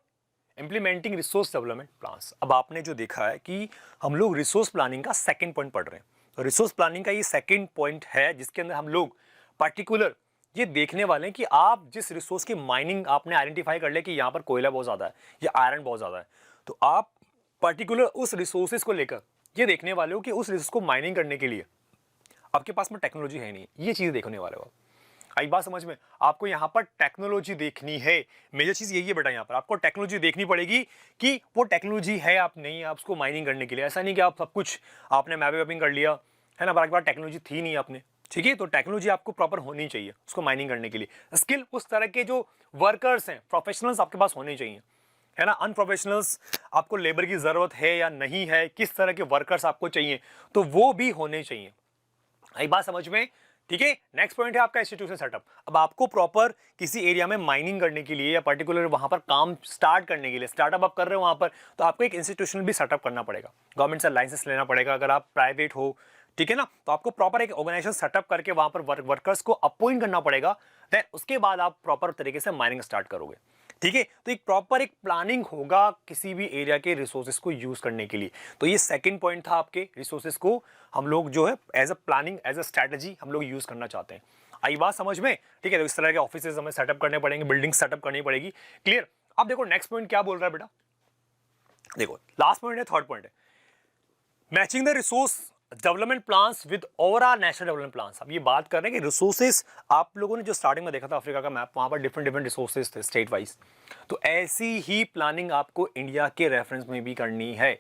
implementing resource development plans. अब आपने जो देखा है कि हम लोग रिसोर्स प्लानिंग का सेकंड पॉइंट पढ़ रहे हैं, तो रिसोर्स प्लानिंग का ये सेकंड पॉइंट है जिसके अंदर हम लोग पर्टिकुलर ये देखने वाले हैं कि आप जिस रिसोर्स की माइनिंग आपने आइडेंटिफाई कर लिया कि यहाँ पर कोयला बहुत ज़्यादा है या आयरन बहुत ज़्यादा है, तो आप पर्टिकुलर उस रिसोर्सेज को लेकर ये देखने वाले हो कि उस रिसोर्स को माइनिंग करने के लिए आपके पास में टेक्नोलॉजी है नहीं, ये चीज़ देखने वाले हो। आई बात समझ में, आपको यहाँ पर टेक्नोलॉजी देखनी है। मेजर चीज़ यही है बेटा, यहाँ पर आपको टेक्नोलॉजी देखनी पड़ेगी कि वो टेक्नोलॉजी है आप नहीं आप उसको माइनिंग करने के लिए। ऐसा नहीं कि आप सब कुछ आपने मैपिंग कर लिया है ना, आपके पास टेक्नोलॉजी थी नहीं आपने। ठीक है, तो टेक्नोलॉजी आपको प्रॉपर होनी चाहिए उसको माइनिंग करने के लिए। स्किल, उस तरह के जो वर्कर्स हैं, प्रोफेशनल्स आपके पास होने चाहिए, है ना। अनप्रोफेशनल्स, आपको लेबर की ज़रूरत है या नहीं है, किस तरह के वर्कर्स आपको चाहिए, तो वो भी होने चाहिए। आई बात समझ में। ठीक है, नेक्स्ट पॉइंट है आपका इंस्टीट्यूशन सेटअप। अब आपको प्रॉपर किसी एरिया में माइनिंग करने के लिए या पर्टिकुलर वहां पर काम स्टार्ट करने के लिए, स्टार्टअप आप कर रहे हो वहां पर, तो आपको एक इंस्टीट्यूशन भी सेटअप करना पड़ेगा, गवर्नमेंट से लाइसेंस लेना पड़ेगा अगर आप प्राइवेट हो। ठीक है ना, तो आपको प्रॉपर एक ऑर्गेनाइजेशन सेटअप करके वहां पर वर्कर्स को अपॉइंट करना पड़ेगा, देन उसके बाद आप प्रॉपर तरीके से माइनिंग स्टार्ट करोगे। ठीक है, तो एक प्रॉपर एक प्लानिंग होगा किसी भी एरिया के रिसोर्सेज को यूज करने के लिए। तो ये सेकंड पॉइंट था आपके, रिसोर्सेज को हम लोग जो है as a planning, as a strategy हम लोग यूज करना चाहते हैं। आई बात समझ में। ठीक है, तो इस तरह के ऑफिसेज हमें सेटअप करने पड़ेंगे, बिल्डिंग सेटअप करनी पड़ेगी। क्लियर। अब देखो नेक्स्ट पॉइंट क्या बोल रहा है बेटा, देखो लास्ट पॉइंट है, थर्ड पॉइंट है matching the resource development plans with overall national development plans. अब ये बात कर रहे हैं कि रिसोर्सेज, आप लोगों ने जो स्टार्टिंग में देखा था अफ्रीका का मैप, वहां पर डिफरेंट रिसोर्सेज थे स्टेट वाइज, तो ऐसी ही प्लानिंग आपको इंडिया के रेफरेंस में भी करनी है।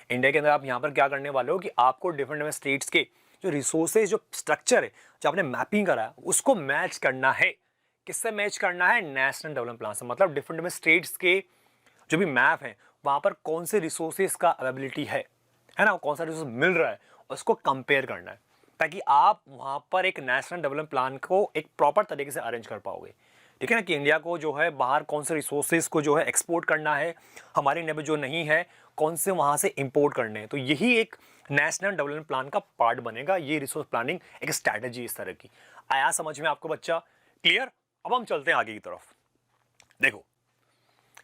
इंडिया के अंदर आप यहाँ पर क्या करने वाले हो कि आपको डिफरेंट स्टेट्स के जो रिसोर्सेज, जो स्ट्रक्चर है, जो आपने मैपिंग करा है, उसको मैच करना है। किससे मैच करना है? नेशनल डेवलपमेंट प्लान से। मतलब डिफरेंट स्टेट्स के जो भी मैप है वहां पर कौन से रिसोर्सेज का अवेलेबिलिटी है ना, कौन सा रिसोर्स मिल रहा है, उसको कंपेयर करना है, ताकि आप वहां पर एक नेशनल डेवलपमेंट प्लान को एक प्रॉपर तरीके से अरेंज कर पाओगे। ठीक है ना, कि इंडिया को जो है बाहर कौन से रिसोर्सेज को जो है एक्सपोर्ट करना है, हमारे इंडिया में जो नहीं है कौन से वहां से इंपोर्ट करने हैं। तो यही एक नेशनल डेवलपमेंट प्लान का पार्ट बनेगा, ये रिसोर्स प्लानिंग एक स्ट्रैटेजी इस तरह की। आया समझ में आपको बच्चा? क्लियर। अब हम चलते हैं आगे की तरफ। देखो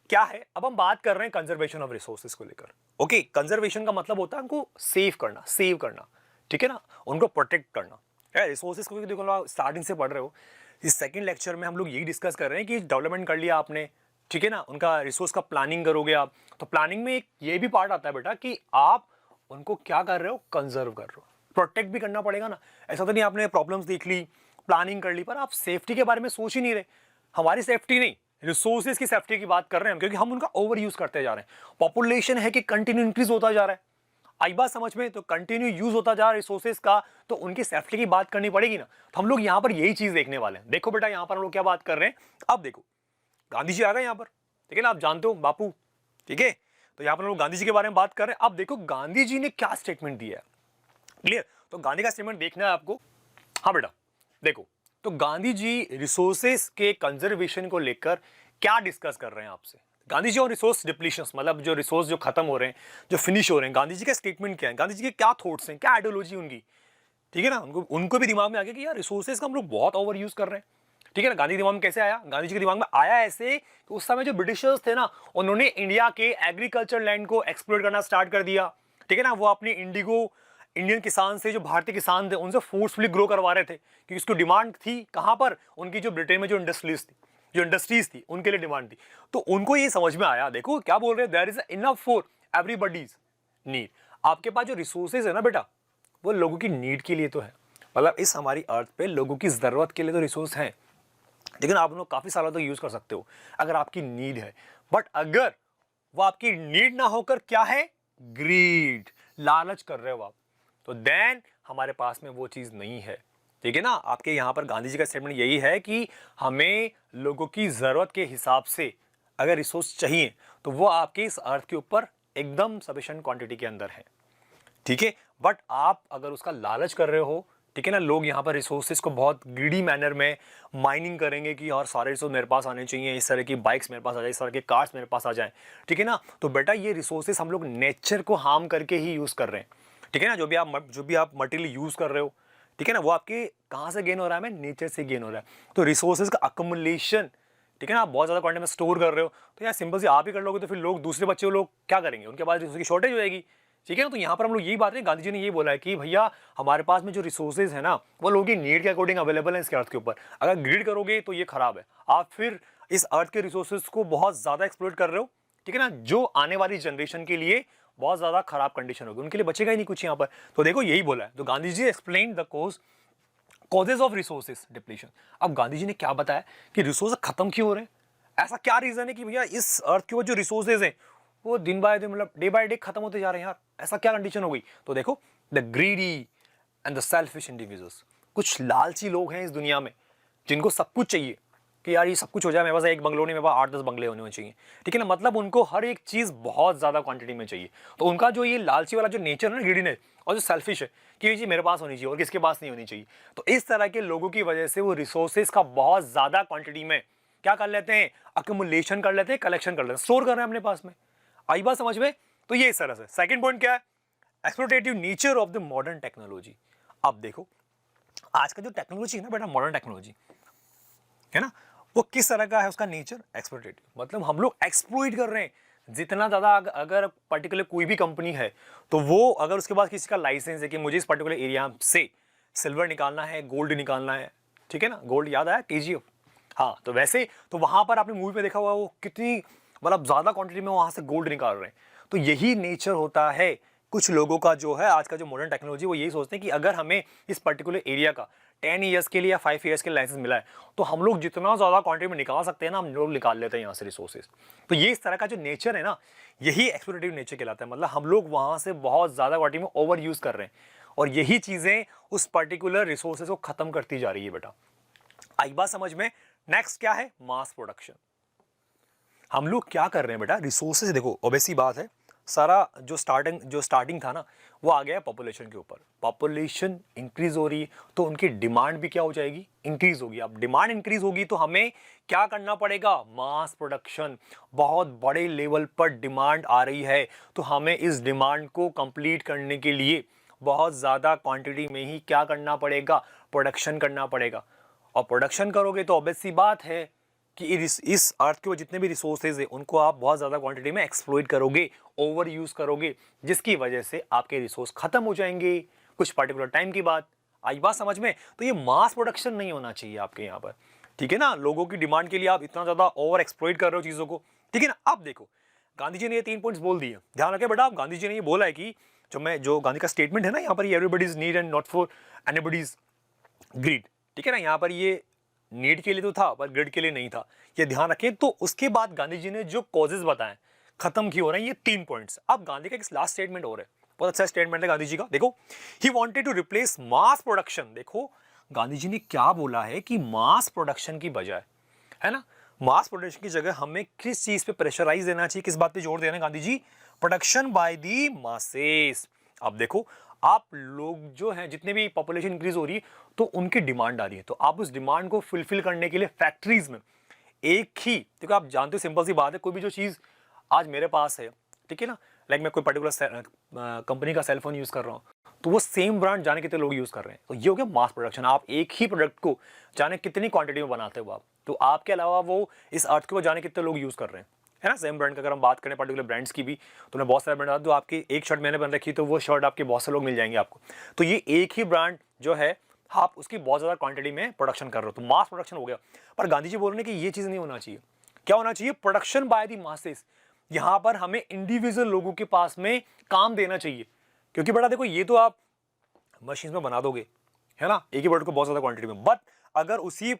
क्या है, अब हम बात कर रहे हैं कंजर्वेशन ऑफ रिसोर्सेज को लेकर। ओके, कंजर्वेशन का मतलब होता है उनको सेव करना, ठीक है ना, उनको प्रोटेक्ट करना। रिसोर्सेज को देखो स्टार्टिंग से पढ़ रहे हो, इस सेकंड लेक्चर में हम लोग यही डिस्कस कर रहे हैं कि डेवलपमेंट कर लिया आपने, ठीक है ना, उनका रिसोर्स का प्लानिंग करोगे आप, तो प्लानिंग में एक ये भी पार्ट आता है बेटा कि आप उनको क्या कर रहे हो, कंजर्व कर रहे हो, प्रोटेक्ट भी करना पड़ेगा ना। ऐसा तो नहीं आपने प्रॉब्लम्स देख ली, प्लानिंग कर ली, पर आप सेफ्टी के बारे में सोच ही नहीं रहे। हमारी सेफ्टी नहीं, रिसोर्सेज की सेफ्टी की बात कर रहे हैं हम, क्योंकि हम उनका ओवर यूज करते जा रहे हैं। पॉपुलेशन है कि कंटिन्यू इंक्रीज होता जा रहा है, आई बात समझ में, तो कंटिन्यू यूज होता जा रहा है रिसोर्सेज का, तो उनकी सेफ्टी की बात करनी पड़ेगी ना। तो हम लोग यहां पर यही चीज देखने वाले हैं। देखो बेटा यहां पर हम लोग क्या बात कर रहे हैं, अब देखो गांधी जी आ गए यहां पर, ठीक है ना, आप जानते हो बापू, ठीक है, तो यहां पर हम लोग गांधी जी के बारे में बात कर रहे हैं। अब देखो गांधी जी ने क्या स्टेटमेंट दिया है, क्लियर। तो गांधी का स्टेटमेंट देखना है आपको। हाँ बेटा देखो, तो गांधी जी रिसोर्सेज के कंजर्वेशन को लेकर क्या डिस्कस कर रहे हैं आपसे, गांधी जी और रिसोर्स डिप्लीशन, मतलब जो रिसोर्स जो खत्म हो रहे हैं, जो फिनिश हो रहे हैं, गांधी जी का स्टेटमेंट क्या है, गांधी जी के क्या थॉट्स हैं, क्या आइडियोलॉजी उनकी, ठीक है ना। उनको भी दिमाग में आ गया कि यार रिसोर्सेज का हम लोग बहुत ओवर यूज कर रहे हैं, ठीक है ना। गांधी दिमाग में कैसे आया, गांधी जी के दिमाग में आया ऐसे कि उस समय जो ब्रिटिशर्स थे ना, उन्होंने इंडिया के एग्रीकल्चर लैंड को एक्सप्लोर करना स्टार्ट कर दिया, ठीक है ना। वो अपनी इंडियन किसान से, जो भारतीय किसान थे उनसे फोर्सफुली ग्रो करवा रहे थे, क्योंकि उसको डिमांड थी कहां पर, उनकी जो ब्रिटेन में जो इंडस्ट्रीज थी उनके लिए डिमांड थी। तो उनको ये समझ में आया, देखो क्या बोल रहे हैं, there is enough for everybody's need. आपके पास जो रिसोर्सेज है ना बेटा, वो लोगों की नीड के लिए तो है, मतलब इस हमारी अर्थ पे लोगों की जरूरत के लिए तो रिसोर्स हैं, लेकिन आप लोग काफी सालों तक यूज कर सकते हो अगर आपकी नीड है। बट अगर वो आपकी नीड ना होकर क्या है, ग्रीड, लालच कर रहे हो आप, तो देन हमारे पास में वो चीज नहीं है, ठीक है ना। आपके यहां पर गांधी जी का स्टेटमेंट यही है कि हमें लोगों की जरूरत के हिसाब से अगर रिसोर्स चाहिए तो वो आपके इस अर्थ के ऊपर एकदम सफिशिएंट क्वांटिटी के अंदर है, ठीक है। बट आप अगर उसका लालच कर रहे हो, ठीक है ना, लोग यहाँ पर रिसोर्सेज को बहुत ग्रीडी मैनर में माइनिंग करेंगे कि और सारे रिसोर्स मेरे पास आने चाहिए, इस तरह की बाइक्स मेरे पास आ जाए, इस तरह के कार्स मेरे पास आ जाएं, ठीक है ना। तो बेटा ये रिसोर्सेज हम लोग नेचर को हार्म करके ही यूज कर रहे हैं, ठीक है ना। जो भी आप मटेरियल यूज कर रहे हो, ठीक है ना, वो आपके कहाँ से गेन हो रहा है, नेचर से गेन हो रहा है। तो रिसोर्सेज का अकोमुलेशन, ठीक है ना, आप बहुत ज्यादा क्वांटिटी में स्टोर कर रहे हो, तो यार सिंपल से आप ही कर लोगे तो फिर लोग, दूसरे बच्चे लोग क्या करेंगे, उनके पास रिसोर्स की शॉर्टेज हो जाएगी, ठीक है ना। तो यहाँ पर हम लोग यही बात है, गांधी जी ने ये बोला है कि भैया हमारे पास में जो रिसोर्सेज है ना, वो लोगों की नीड के अकॉर्डिंग अवेलेबल है इसके अर्थ के ऊपर। अगर ग्रीड करोगे तो ये खराब है, आप फिर इस अर्थ के रिसोर्सेज को बहुत ज्यादा एक्सप्लॉइट कर रहे हो, ठीक है ना, जो आने वाली जनरेशन के लिए बहुत ज्यादा खराब कंडीशन होगी, उनके लिए बचेगा ही नहीं कुछ यहाँ पर। तो देखो यही बोला है, तो Gandhi ji explain the causes of resources depletion. अब गांधी जी ने क्या बताया कि रिसोर्स खत्म क्यों हो रहे हैं, ऐसा क्या रीजन है कि भैया इस अर्थ के ऊपर जो रिसोर्सेज हैं वो दिन बाय दिन, मतलब डे बाय डे खत्म होते जा रहे हैं यार, ऐसा क्या कंडीशन हो गई। तो देखो, the greedy and the selfish individuals, कुछ लालची लोग हैं इस दुनिया में जिनको सब कुछ चाहिए कि यार ये सब कुछ हो जाए, मेरे पास एक बंगलो नहीं, मेरे पास 8-10 बंगले होने चाहिए, ठीक है ना। मतलब उनको हर एक चीज बहुत ज्यादा क्वांटिटी में चाहिए। तो उनका जो ये लालची वाला जो नेचर है ना, ग्रीडीनेस, और जो सेल्फिश है कि ये चीज मेरे पास होनी चाहिए और किसके पास नहीं होनी चाहिए, तो इस तरह के लोगों की वजह से वो रिसोर्सेज का बहुत ज्यादा क्वांटिटी में क्या कर लेते हैं, अक्यूमुलेशन कर लेते हैं, कलेक्शन कर लेते हैं, स्टोर कर रहे हैं अपने पास में। आई बात समझ में। तो ये इस तरह से सेकंड पॉइंट क्या है, exploitative nature of the modern technology. अब देखो आज का जो टेक्नोलॉजी है ना बेटा, मॉडर्न टेक्नोलॉजी है ना, वो किस तरह का है, उसका नेचर एक्सप्लॉइटेटिव, मतलब हम लोग एक्सप्लॉइट कर रहे हैं जितना ज्यादा। अगर पर्टिकुलर कोई भी कंपनी है तो वो अगर उसके पास किसी का लाइसेंस है कि मुझे इस पर्टिकुलर एरिया से सिल्वर निकालना है, गोल्ड निकालना है, ठीक है ना, गोल्ड याद आया केजीएफ, हाँ, तो वैसे तो वहां पर आपने मूवी में देखा हुआ वो कितनी मतलब ज्यादा क्वांटिटी में वहां से गोल्ड निकाल रहे हैं। तो यही नेचर होता है कुछ लोगों का, जो है आज का जो मॉडर्न टेक्नोलॉजी, वो यही सोचते हैं कि अगर हमें इस पर्टिकुलर एरिया का 10 ईयर्स के लिए या 5 ईयर्स के लाइसेंस मिला है तो हम लोग जितना ज्यादा क्वांटिटी में निकाल सकते हैं ना, हम लोग निकाल लेते हैं यहाँ से रिसोर्सेज। तो ये इस तरह का जो नेचर है ना, यही एक्सप्लॉइटेटिव नेचर कहलाता है, मतलब हम लोग वहां से बहुत ज्यादा क्वांटिटी में ओवर यूज कर रहे हैं और यही चीजें उस पर्टिकुलर रिसोर्सेज को खत्म करती जा रही है बेटा। आई बात समझ में। नेक्स्ट क्या है, मास प्रोडक्शन। हम लोग क्या कर रहे हैं बेटा, रिसोर्सेज, देखो ऑब्वियसली बात है, सारा जो स्टार्टिंग था ना, वो आ गया पॉपुलेशन के ऊपर। पॉपुलेशन इंक्रीज हो रही है तो उनकी डिमांड भी क्या हो जाएगी, इंक्रीज होगी। अब डिमांड इंक्रीज होगी तो हमें क्या करना पड़ेगा, मास प्रोडक्शन। बहुत बड़े लेवल पर डिमांड आ रही है तो हमें इस डिमांड को कंप्लीट करने के लिए बहुत ज़्यादा क्वांटिटी में ही क्या करना पड़ेगा, प्रोडक्शन करना पड़ेगा। और प्रोडक्शन करोगे तो ऑब्वियस सी बात है कि इस अर्थ के जितने भी रिसोर्सेज है उनको आप बहुत ज़्यादा क्वांटिटी में एक्सप्लॉइट करोगे, ओवर यूज करोगे, जिसकी वजह से आपके रिसोर्स खत्म हो जाएंगे कुछ पर्टिकुलर टाइम के बाद। आई बात समझ में। तो ये मास प्रोडक्शन नहीं होना चाहिए आपके यहाँ पर, ठीक है ना। लोगों की डिमांड के लिए आप इतना ज़्यादा ओवर एक्सप्लॉइट कर रहे हो चीज़ों को, ठीक है ना। अब देखो गांधी जी ने ये 3 पॉइंट्स बोल दिए, ध्यान रखें बेटा। आप गांधी जी ने ये बोला है कि जो गांधी का स्टेटमेंट है ना यहाँ पर, everybody's need and not for anybody's greed, ठीक है ना। यहाँ पर ये नीड के लिए तो था पर ग्रिड के लिए नहीं था, ये ध्यान रखें। तो उसके बाद गांधी जी ने जो कॉजेज बताए खत्म क्यों हो रहे हैं, ये 3 पॉइंट्स। अब गांधी का एक लास्ट स्टेटमेंट हो रहा है, बहुत अच्छा स्टेटमेंट है गांधी जी का। देखो, he wanted to replace mass production. देखो गांधी जी ने क्या बोला है कि मास प्रोडक्शन की बजाय, है ना, मास प्रोडक्शन की जगह हमें किस चीज पे प्रेशराइज देना चाहिए, किस बात पे जोर देना है Gandhi ji, production by the masses. अब देखो आप लोग जो हैं, जितने भी पॉपुलेशन इंक्रीज हो रही है तो उनकी डिमांड आ रही है, तो आप उस डिमांड को फुलफिल करने के लिए फैक्ट्रीज में एक ही, देखो आप जानते हो सिंपल सी बात है, कोई भी जो चीज़ आज मेरे पास है, ठीक है ना, लाइक मैं कोई पर्टिकुलर कंपनी का सेलफोन यूज़ कर रहा हूँ, तो वो सेम ब्रांड जाने कितने लोग यूज़ कर रहे हैं, तो ये हो गया मास प्रोडक्शन। आप एक ही प्रोडक्ट को जाने कितनी क्वांटिटी में बनाते हो आप, तो आपके अलावा वो इस अर्थ के ऊपर जाने कितने लोग यूज़ कर रहे हैं, है ना। सेम ब्रांड का अगर हम बात करें पर्टिकुलर ब्रांड्स की भी, तो मैं बहुत सारे ब्रांड, तो आपकी एक शर्ट मैंने बन रखी तो वो शर्ट आपके बहुत से लोग मिल जाएंगे आपको। तो ये एक ही ब्रांड जो है आप उसकी बहुत ज़्यादा क्वांटिटी में प्रोडक्शन कर रहे हो, तो मास प्रोडक्शन हो गया। पर गांधी जी बोल रहे हैं कि ये चीज़ नहीं होना चाहिए। क्या होना चाहिए? Production by the masses. यहाँ पर हमें इंडिविजुअल लोगों के पास में काम देना चाहिए, क्योंकि बेटा देखो ये तो आप मशीन में बना दोगे, है ना, एक ही प्रोडक्ट को बहुत ज़्यादा क्वांटिटी में, बट अगर उसी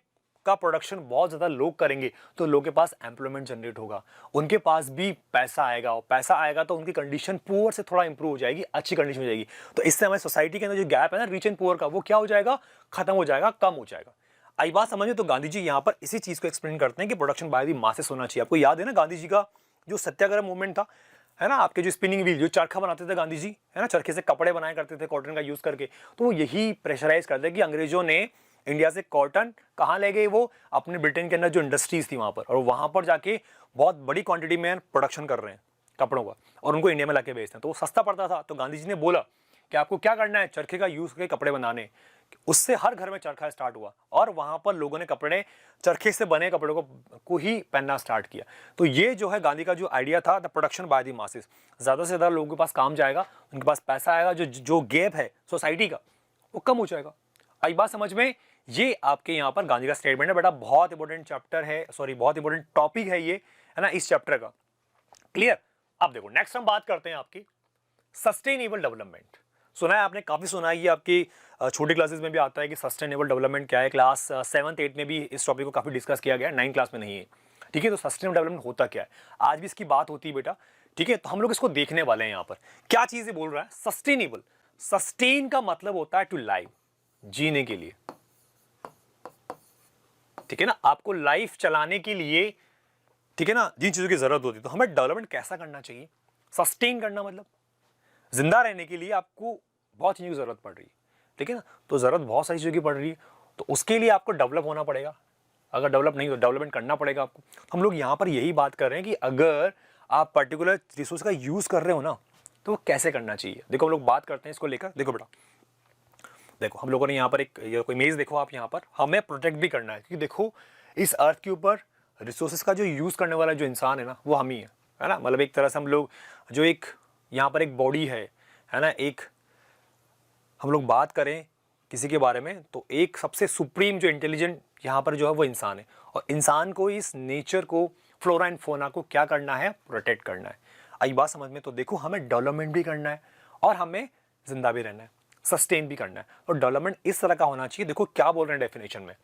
का प्रोडक्शन बहुत ज़्यादा लोग करेंगे तो लोगों के पास एम्प्लॉयमेंट जनरेट होगा, उनके पास भी पैसा आएगा, और पैसा आएगा तो उनकी कंडीशन पुअर से थोड़ा इंप्रूव हो जाएगी, अच्छी कंडीशन हो जाएगी। तो इससे हमारी सोसाइटी के अंदर जो गैप है ना रिच एंड पुअर का, वो क्या हो जाएगा? खत्म हो जाएगा, कम हो जाएगा। आई बात समझिए। तो गांधी जी यहाँ पर इसी चीज़ को एक्सप्लेन करते हैं कि प्रोडक्शन बाय दी मासेस होना चाहिए। आपको याद है ना गांधी जी का जो सत्याग्रह मूवमेंट था, है ना, आपके जो स्पिनिंग व्हील, जो चरखा बनाते थे गांधी जी, है ना, चरखे से कपड़े बनाया करते थे कॉटन का यूज करके, तो वो यही प्रेशराइज करते कि अंग्रेजों ने इंडिया से कॉटन कहाँ ले गए? वो अपने ब्रिटेन के अंदर जो इंडस्ट्रीज थी वहां पर, और वहां पर जाके बहुत बड़ी क्वांटिटी में प्रोडक्शन कर रहे हैं कपड़ों का, और उनको इंडिया में लाके बेचते हैं, तो वो सस्ता पड़ता था। तो गांधी जी ने बोला कि आपको क्या करना है? चरखे का यूज करके कपड़े बनाने। उससे हर घर में चरखा स्टार्ट हुआ, और वहां पर लोगों ने कपड़े, चरखे से बने कपड़ों को ही पहनना स्टार्ट किया। तो ये जो है गांधी का जो आइडिया था, the production by the masses, ज्यादा से ज्यादा लोगों के पास काम जाएगा, उनके पास पैसा आएगा, जो गैप है सोसाइटी का वो कम हो जाएगा। आई बात समझ में? ये आपके यहाँ पर गांधी का स्टेटमेंट है बेटा, बहुत इंपॉर्टेंट चैप्टर है, सॉरी बहुत इंपॉर्टेंट टॉपिक है ये, है ना, इस चैप्टर का। क्लियर? अब देखो नेक्स्ट हम बात करते हैं आपकी सस्टेनेबल डेवलपमेंट। सुना है आपने, काफी सुना है, ये आपकी छोटी क्लासेस में भी आता है कि सस्टेनेबल डेवलपमेंट क्या है। क्लास 7th 8th में भी इस टॉपिक को काफी डिस्कस किया गया है, 9th क्लास में नहीं है, ठीक है। तो सस्टेनेबल डेवलपमेंट होता क्या है, आज भी इसकी बात होती है बेटा, ठीक है। तो हम लोग इसको देखने वाले हैं यहाँ पर क्या चीजें बोल रहा है। सस्टेनेबल, सस्टेन का मतलब होता है टू लाइव, जीने के लिए, ठीक है ना, आपको लाइफ चलाने के लिए, ठीक है ना, जिन चीजों की जरूरत होती है। तो हमें डेवलपमेंट कैसा करना चाहिए? सस्टेन करना मतलब जिंदा रहने के लिए आपको बहुत चीज़ों की जरूरत पड़ रही है, ठीक है ना, तो जरूरत बहुत सारी चीज़ों की पड़ रही है, तो उसके लिए आपको डेवलप होना पड़ेगा। अगर डेवलप नहीं तो डेवलपमेंट करना पड़ेगा आपको। हम लोग यहाँ पर यही बात कर रहे हैं कि अगर आप पर्टिकुलर रिसोर्स का यूज कर रहे हो ना, तो वो कैसे करना चाहिए। देखो हम लोग बात करते हैं इसको लेकर। देखो बेटा, देखो हम लोगों ने यहाँ पर एक कोई इमेज देखो आप, यहाँ पर हमें प्रोटेक्ट भी करना है, क्योंकि देखो इस अर्थ के ऊपर रिसोर्सेज का जो यूज करने वाला जो इंसान है ना, वो हम ही है ना। मतलब एक तरह से हम लोग जो एक यहाँ पर एक बॉडी है ना, एक हम लोग बात करें किसी के बारे में, तो एक सबसे सुप्रीम जो इंटेलिजेंट यहाँ पर जो है वो इंसान है, और इंसान को इस नेचर को, फ्लोरा एंड फोना को क्या करना है? प्रोटेक्ट करना है। आई बात समझ में? तो देखो हमें डेवलपमेंट भी करना है और हमें जिंदा भी रहना है, सस्टेन भी करना है। और डेवलपमेंट इस तरह का होना चाहिए, देखो क्या बोल रहे हैं डेफिनेशन में,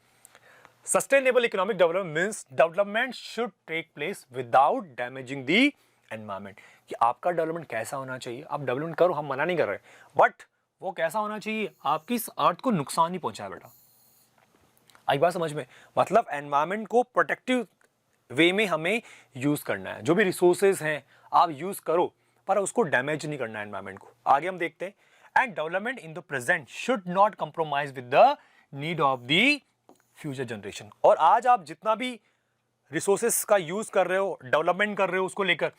sustainable economic development means development should take place without damaging the environment. कि आपका डेवलपमेंट कैसा होना चाहिए? आप डेवलपमेंट करो, हम मना नहीं कर रहे, बट वो कैसा होना चाहिए? आपकी इस अर्थ को नुकसान नहीं पहुंचाए बेटा। आई बात समझ में? मतलब एनवायरमेंट को प्रोटेक्टिव वे में हमें यूज करना है। जो भी रिसोर्सेज हैं आप यूज करो, पर उसको डैमेज नहीं करना है एनवायरमेंट को। आगे हम देखते हैं, and development in the present should not compromise with the need of the future generation. और आज आप जितना भी रिसोर्सेस का यूज कर रहे हो, डेवलपमेंट कर रहे हो उसको लेकर,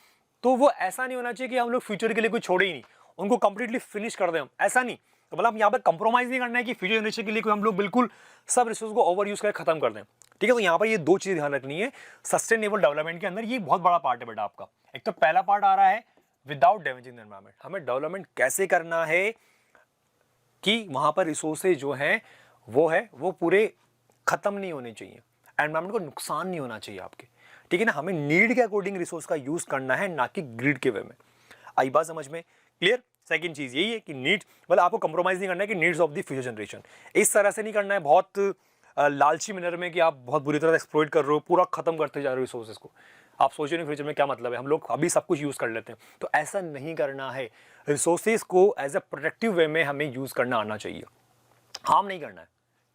तो वो ऐसा नहीं होना चाहिए कि हम लोग फ्यूचर के लिए कोई छोड़े ही नहीं, उनको कंप्लीटली फिनिश कर दें हम, ऐसा नहीं। तो मतलब यहाँ पर कंप्रोमाइज नहीं करना है कि फ्यूचर जनरेशन के लिए कोई हम लोग बिल्कुल सब रिसोर्स को ओवर यूज करके खत्म कर दें, ठीक है। तो यहाँ पर ये दो चीज ध्यान रखनी है सस्टेनेबल डेवलपमेंट के अंदर, ये बहुत बड़ा पार्ट है बेटा आपका। एक तो पहला पार्ट आ रहा है विदाउट डैमेजिंग द एनवायरमेंट, हमें डेवलपमेंट कैसे करना है कि वहां पर रिसोर्सेज जो है वो पूरे खत्म नहीं होने चाहिए, एनवायरमेंट को नुकसान नहीं होना चाहिए आपके, ठीक है ना। हमें नीड के अकॉर्डिंग रिसोर्स का यूज करना है, ना कि ग्रिड के वे में। आई बात समझ में? क्लियर? सेकंड चीज यही है कि नीड्स, मतलब आपको कंप्रोमाइज नहीं करना है कि needs of the future generation, इस तरह से नहीं करना है बहुत लालची मैनर में कि आप बहुत बुरी तरह एक्सप्लॉइट कर रहे हो, पूरा खत्म करते जा रहे हो रिसोर्सेज को। आप सोचो नहीं फ्यूचर में क्या मतलब है, हम लोग अभी सब कुछ यूज कर लेते हैं, तो ऐसा नहीं करना है। रिसोर्सेज को एज ए प्रोटेक्टिव वे में हमें यूज करना आना चाहिए, हार्म नहीं करना है,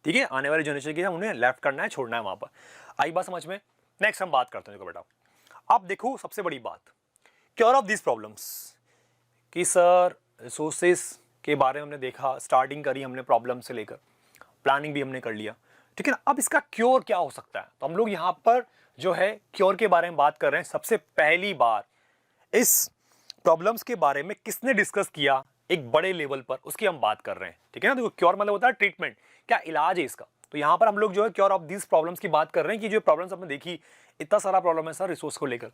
ठीक है। आने वाले जनरेशन के उन्हें लेफ्ट करना है, छोड़ना है वहां पर। आई बात समझ में? नेक्स्ट हम बात करते हैं, देखो बेटा अब देखो सबसे बड़ी बात, क्योर ऑफ दिस प्रॉब्लम्स, कि सर रिसोर्सेस के बारे में हमने देखा, स्टार्टिंग करी हमने प्रॉब्लम से लेकर, प्लानिंग भी हमने कर लिया, ठीक है ना। अब इसका क्योर क्या हो सकता है, तो हम लोग यहाँ पर जो है क्योर के बारे में बात कर रहे हैं। सबसे पहली बार इस प्रॉब्लम्स के बारे में किसने डिस्कस किया एक बड़े लेवल पर, उसकी हम बात कर रहे हैं, ठीक है ना। देखो क्योर मतलब होता है ट्रीटमेंट, क्या इलाज है इसका। तो यहाँ पर हम लोग जो है क्योर ऑफ दिस प्रॉब्लम्स की बात कर रहे हैं कि जो प्रॉब्लम्स हमने देखी, इतना सारा प्रॉब्लम है सर रिसोर्स को लेकर,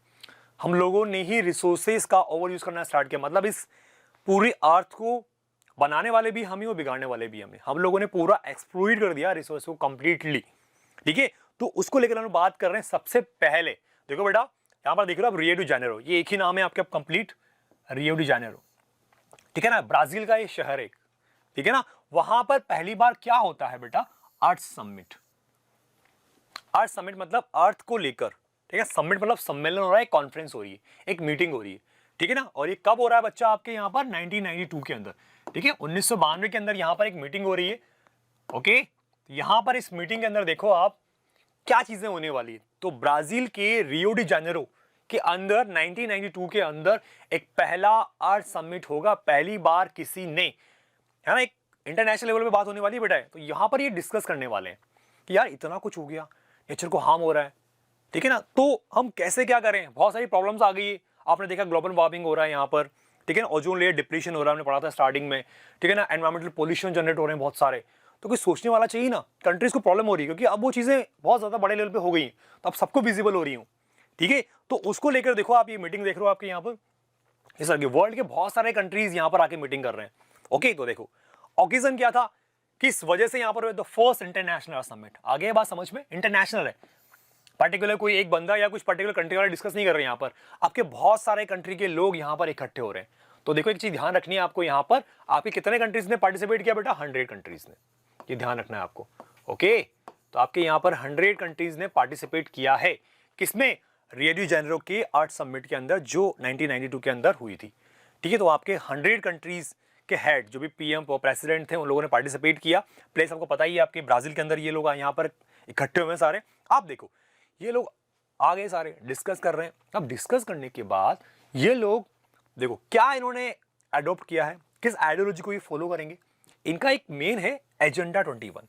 हम लोगों ने ही रिसोर्सेज का ओवर यूज करना स्टार्ट किया। मतलब इस पूरी अर्थ को बनाने वाले भी हम ही और बिगाड़ने वाले भी हम लोगों ने पूरा एक्सप्लॉइट कर दिया रिसोर्स को कंप्लीटली, ठीक है। तो उसको लेकर हम बात कर रहे हैं। सबसे पहले देखो बेटा, यहाँ पर देख रहे हो आप रियो डी जेनेरो, ये एक ही नाम है आपका कंप्लीट, रियो डी जेनेरो, ठीक है ना, ब्राजील का ये शहर है, ठीक है ना। वहां पर पहली बार क्या होता है बेटा, अर्थ समिट। अर्थ समिट मतलब अर्थ को लेकर, ठीक है। समिट मतलब सम्मेलन हो रहा है, कॉन्फ्रेंस हो रही है, एक मीटिंग हो रही है, ठीक है ना। और ये कब हो रहा है बच्चा, आपके यहाँ पर 1992 के अंदर, ठीक है, 1992 के अंदर यहाँ पर एक मीटिंग हो रही है, ओके। यहाँ पर इस मीटिंग के अंदर देखो आप क्या चीजें होने वाली है। तो ब्राजील के रियो डी जेनेरो के अंदर 1992 के अंदर एक पहला अर्थ समिट होगा, पहली बार किसी ने, है ना, एक इंटरनेशनल लेवल पे बात होने वाली है बेटा। तो यहाँ पर ये डिस्कस करने वाले हैं कि यार इतना कुछ हो गया, नेचर को हार्म हो रहा है, ठीक है ना। तो हम कैसे क्या करें, बहुत सारी प्रॉब्लम्स आ गई है। आपने देखा ग्लोबल वार्मिंग हो रहा है यहाँ पर, ठीक है ना, ओजोन लेयर डिप्लीशन हो रहा है, हमने पढ़ा था स्टार्टिंग में, ठीक है ना। एनवायरमेंटल पोल्यूशन जनरेट हो रहे हैं बहुत सारे। तो कोई सोचने वाला चाहिए ना, कंट्रीज को प्रॉब्लम हो रही है क्योंकि अब वो चीजें बहुत ज्यादा बड़े लेवल पे हो गई हैं, तो अब सबको विजिबल हो रही हूँ, ठीक है। तो उसको लेकर देखो आप, ये मीटिंग देख रहे हो आपके यहाँ पर, इस वर्ल्ड के बहुत सारे कंट्रीज यहाँ पर आके मीटिंग कर रहे हैं, ओके। तो देखो ऑकेजन क्या था, किस वजह से यहाँ पर द फर्स्ट इंटरनेशनल समिट, आगे बात समझ में, इंटरनेशनल है, पर्टिकुलर कोई एक बंदा या कुछ पर्टिकुलर कंट्री वाला डिस्कस नहीं कर रहे हैं यहाँ पर, आपके बहुत सारे कंट्री के लोग यहाँ पर इकट्ठे हो रहे हैं। तो देखो एक चीज ध्यान रखनी है आपको, यहाँ पर आपके कितने कंट्रीज ने पार्टिसिपेट किया बेटा, 100 कंट्रीज ने, ये ध्यान रखना है आपको, ओके। तो आपके यहाँ पर 100 कंट्रीज ने पार्टिसिपेट किया है, किसमें, रियो डी जेनेरो के अर्थ समिट के अंदर जो 1992 के अंदर हुई थी, ठीक है। तो आपके 100 कंट्रीज के हेड जो भी पीएम और प्रेसिडेंट थे उन लोगों ने पार्टिसिपेट किया। प्लेस आपको पता ही है आपके ब्राजील के अंदर ये लोग यहाँ पर इकट्ठे हुए हैं सारे। आप देखो ये लोग आ गए सारे, डिस्कस कर रहे हैं। अब डिस्कस करने के बाद ये लोग देखो क्या इन्होंने अडॉप्ट किया है, किस आइडियोलॉजी को ये फॉलो करेंगे। इनका एक मेन है एजेंडा 21,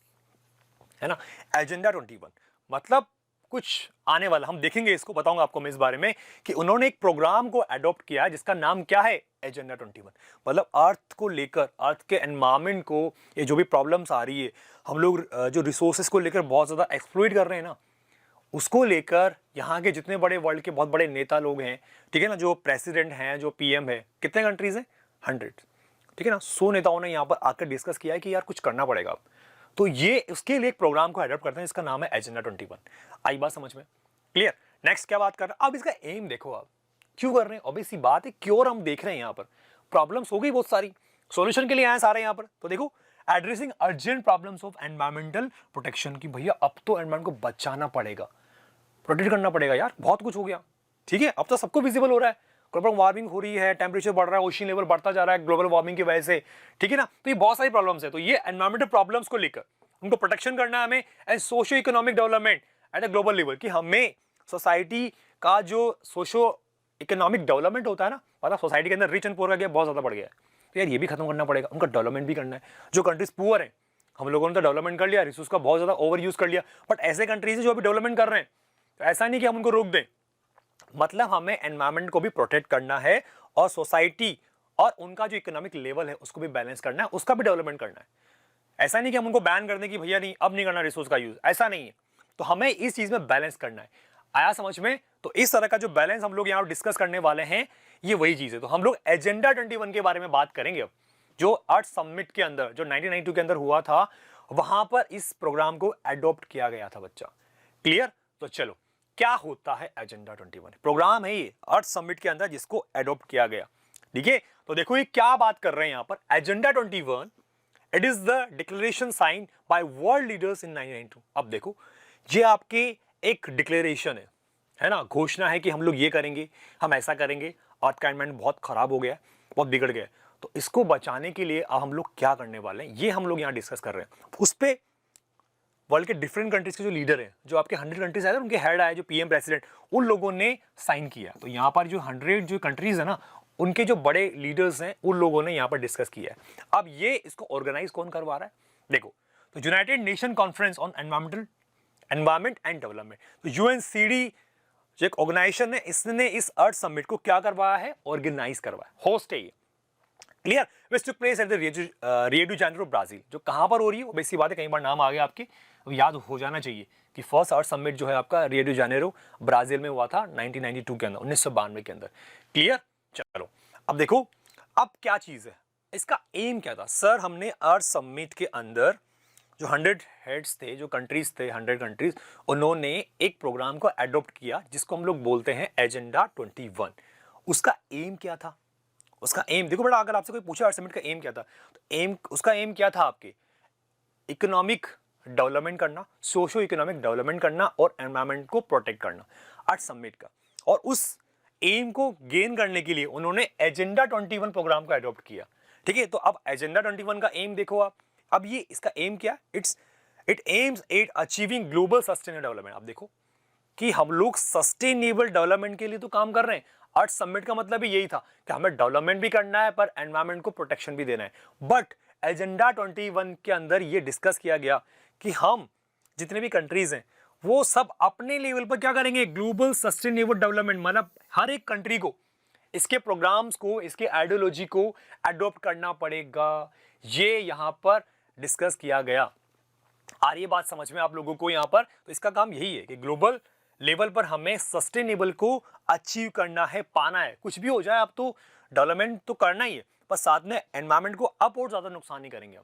है ना। एजेंडा 21 मतलब कुछ आने वाला, हम देखेंगे इसको, बताऊंगा आपको मैं इस बारे में कि उन्होंने एक प्रोग्राम को अडॉप्ट किया है जिसका नाम क्या है, एजेंडा 21। मतलब अर्थ को लेकर, अर्थ के एनवायरमेंट को, ये जो भी प्रॉब्लम्स आ रही है, हम लोग जो रिसोर्सेज को लेकर बहुत ज्यादा एक्सप्लॉइट कर रहे हैं ना, उसको लेकर यहाँ के जितने बड़े वर्ल्ड के बहुत बड़े नेता लोग हैं, ठीक है ना, जो प्रेसिडेंट हैं, जो पीएम है, कितने कंट्रीज हैं, 100, ठीक है ना। 100 नेताओं ने यहाँ पर आकर डिस्कस किया है कि यार कुछ करना पड़ेगा अब। तो ये उसके लिए एक प्रोग्राम को अडॉप्ट करते हैं, इसका नाम है एजेंडा 21। आई बात समझ में, क्लियर। नेक्स्ट क्या बात कर रहे हैं, अब इसका एम देखो आप क्यों कर रहे हैं, ऑब्वियसली बात है क्योर हम देख रहे हैं। यहाँ पर प्रॉब्लम्स हो गई बहुत सारी, सॉल्यूशन के लिए आए सारे यहाँ पर। तो देखो addressing urgent problems of environmental protection की, भैया अब तो एनवायरमेंट को बचाना पड़ेगा, प्रोटेक्ट करना पड़ेगा यार, बहुत कुछ हो गया, ठीक है। अब तो सबको विजिबल हो रहा है, ग्लोबल वार्मिंग हो रही है, टेम्परेचर बढ़ रहा है, ओशन लेवल बढ़ता जा रहा है ग्लोबल वार्मिंग की वजह से, ठीक है ना। तो ये बहुत सारी प्रॉब्लम्स है। तो ये एनवायरमेंटल प्रॉब्लम्स को लेकर उनको प्रोटेक्शन करना है हमें, and socio economic development at a global level, कि हमें सोसाइटी का जो सोशो इकोनॉमिक डेवलपमेंट होता है ना, मतलब सोसाइटी के अंदर रिच एंड पुअर का गैप बहुत ज्यादा बढ़ गया है, तो यार ये भी खत्म करना पड़ेगा, उनका डेवलपमेंट भी करना है। जो कंट्रीज पुअर है, हम लोगों ने तो डेवलपमेंट कर लिया, रिसोर्स का बहुत ज्यादा ओवर यूज कर लिया, बट ऐसे कंट्रीज है जो अभी डेवलपमेंट कर रहे हैं, तो ऐसा नहीं कि हम उनको रोक दें, मतलब हमें एनवायरमेंट को भी प्रोटेक्ट करना है, और सोसाइटी और उनका जो इकोनॉमिक लेवल है उसको भी बैलेंस करना है, उसका भी डेवलपमेंट करना है। ऐसा नहीं कि हम उनको बैन कर दें कि भैया नहीं अब नहीं करना रिसोर्स का यूज, ऐसा नहीं है। तो हमें इस चीज में बैलेंस करना है, आया समझ में। तो इस तरह का जो बैलेंस हम लोग यहाँ डिस्कस करने वाले हैं, ये वही चीज है। तो हम लोग एजेंडा 21 के बारे में बात करेंगे अब, जो अर्थ समिट के अंदर जो 1992 के अंदर हुआ था, वहां पर इस प्रोग्राम को अडॉप्ट किया गया था बच्चा, क्लियर। तो चलो क्या होता है एजेंडा 21, प्रोग्राम है ये अर्थ समिट के अंदर जिसको अडॉप्ट किया गया, ठीक है। तो देखो ये क्या बात कर रहे हैं यहाँ पर, agenda 21 it is the declaration sign by world leaders in 1992। अब देखो ये आपके एक डिक्लेरेशन है ना, घोषणा है कि हम लोग ये करेंगे, हम ऐसा करेंगे, अर्थ का एनवायरमेंट बहुत खराब हो गया, बहुत बिगड़ गया, तो इसको बचाने के लिए अब हम लोग क्या करने वाले हैं, ये हम लोग यहाँ डिस्कस कर रहे हैं। उस पे वर्ल्ड के डिफरेंट कंट्रीज के जो लीडर हैं, जो आपके 100 कंट्रीज आए, उनके हेड आए, जो पीएम प्रेसिडेंट, उन लोगों ने साइन किया। तो यहाँ पर जो 100 जो कंट्रीज है ना, उनके जो बड़े लीडर्स हैं, उन लोगों ने यहाँ पर डिस्कस किया है। अब ये इसको ऑर्गेनाइज कौन करवा रहा है, देखो तो United nation conference on environment and development, तो यूएनसीडी जो एक ऑर्गेनाइजेशन है, इसने इस अर्थ समिट को क्या करवाया है, ऑर्गेनाइज करवाया, होस्ट है ये। Clear, which took place at the Rio de Janeiro Brazil, जो कहां पर हो रही है, वो बेसिक बात है, कई बार नाम आ गया आपके, याद हो जाना चाहिए कि फर्स्ट अर्थ समिट जो है आपका रियो डी जेनेरो ब्राजील में हुआ था 1992 के अंदर, 1992 के अंदर। क्लियर, चलो अब देखो अब क्या चीज है, इसका एम क्या था। सर हमने अर्थ समिट के अंदर जो 100 हेड्स थे, जो कंट्रीज थे, 100 कंट्रीज, उन्होंने एक प्रोग्राम को एडॉप्ट किया जिसको हम लोग बोलते हैं एजेंडा 21। उसका एम क्या था, उसका एम देखो बेटा, अगर आपसे कोई पूछे अर्थ समिट का एम क्या था, तो एम, उसका एम क्या था आपके, इकोनॉमिक डेवलपमेंट करना, सोशो इकोनॉमिक डेवलपमेंट करना और एनवायरमेंट को प्रोटेक्ट करना, अर्थ समिट का। और उस एम को गेन करने के लिए उन्होंने एजेंडा 21 प्रोग्राम को एडॉप्ट किया। ठीक है, तो अब एजेंडा 21 का एम देखो आप, अब ये इसका एम क्या, it aims at achieving global sustainable development. आप देखो कि हम लोग सस्टेनेबल डेवलपमेंट के लिए तो काम कर रहे हैं। अर्थ समिट का मतलब भी यही था कि हमें डेवलपमेंट भी करना है पर एनवायरमेंट को प्रोटेक्शन भी देना है। बट एजेंडा 21 के अंदर ये डिस्कस किया गया कि हम जितने भी कंट्रीज हैं वो सब अपने लेवल पर क्या करेंगे, ग्लोबल सस्टेनेबल डेवलपमेंट, मतलब हर एक कंट्री को इसके प्रोग्राम्स को, इसके आइडियोलॉजी को अडॉप्ट करना पड़ेगा। ये यहां पर डिस्कस किया गया। आ रही है बात समझ में आप लोगों को यहां पर? तो इसका काम यही है कि ग्लोबल लेवल पर हमें सस्टेनेबल को अचीव करना है, पाना है। कुछ भी हो जाए, अब तो डेवलपमेंट तो करना ही है, पर साथ में एनवायरमेंट को अब और ज्यादा नुकसान नहीं करेंगे हम।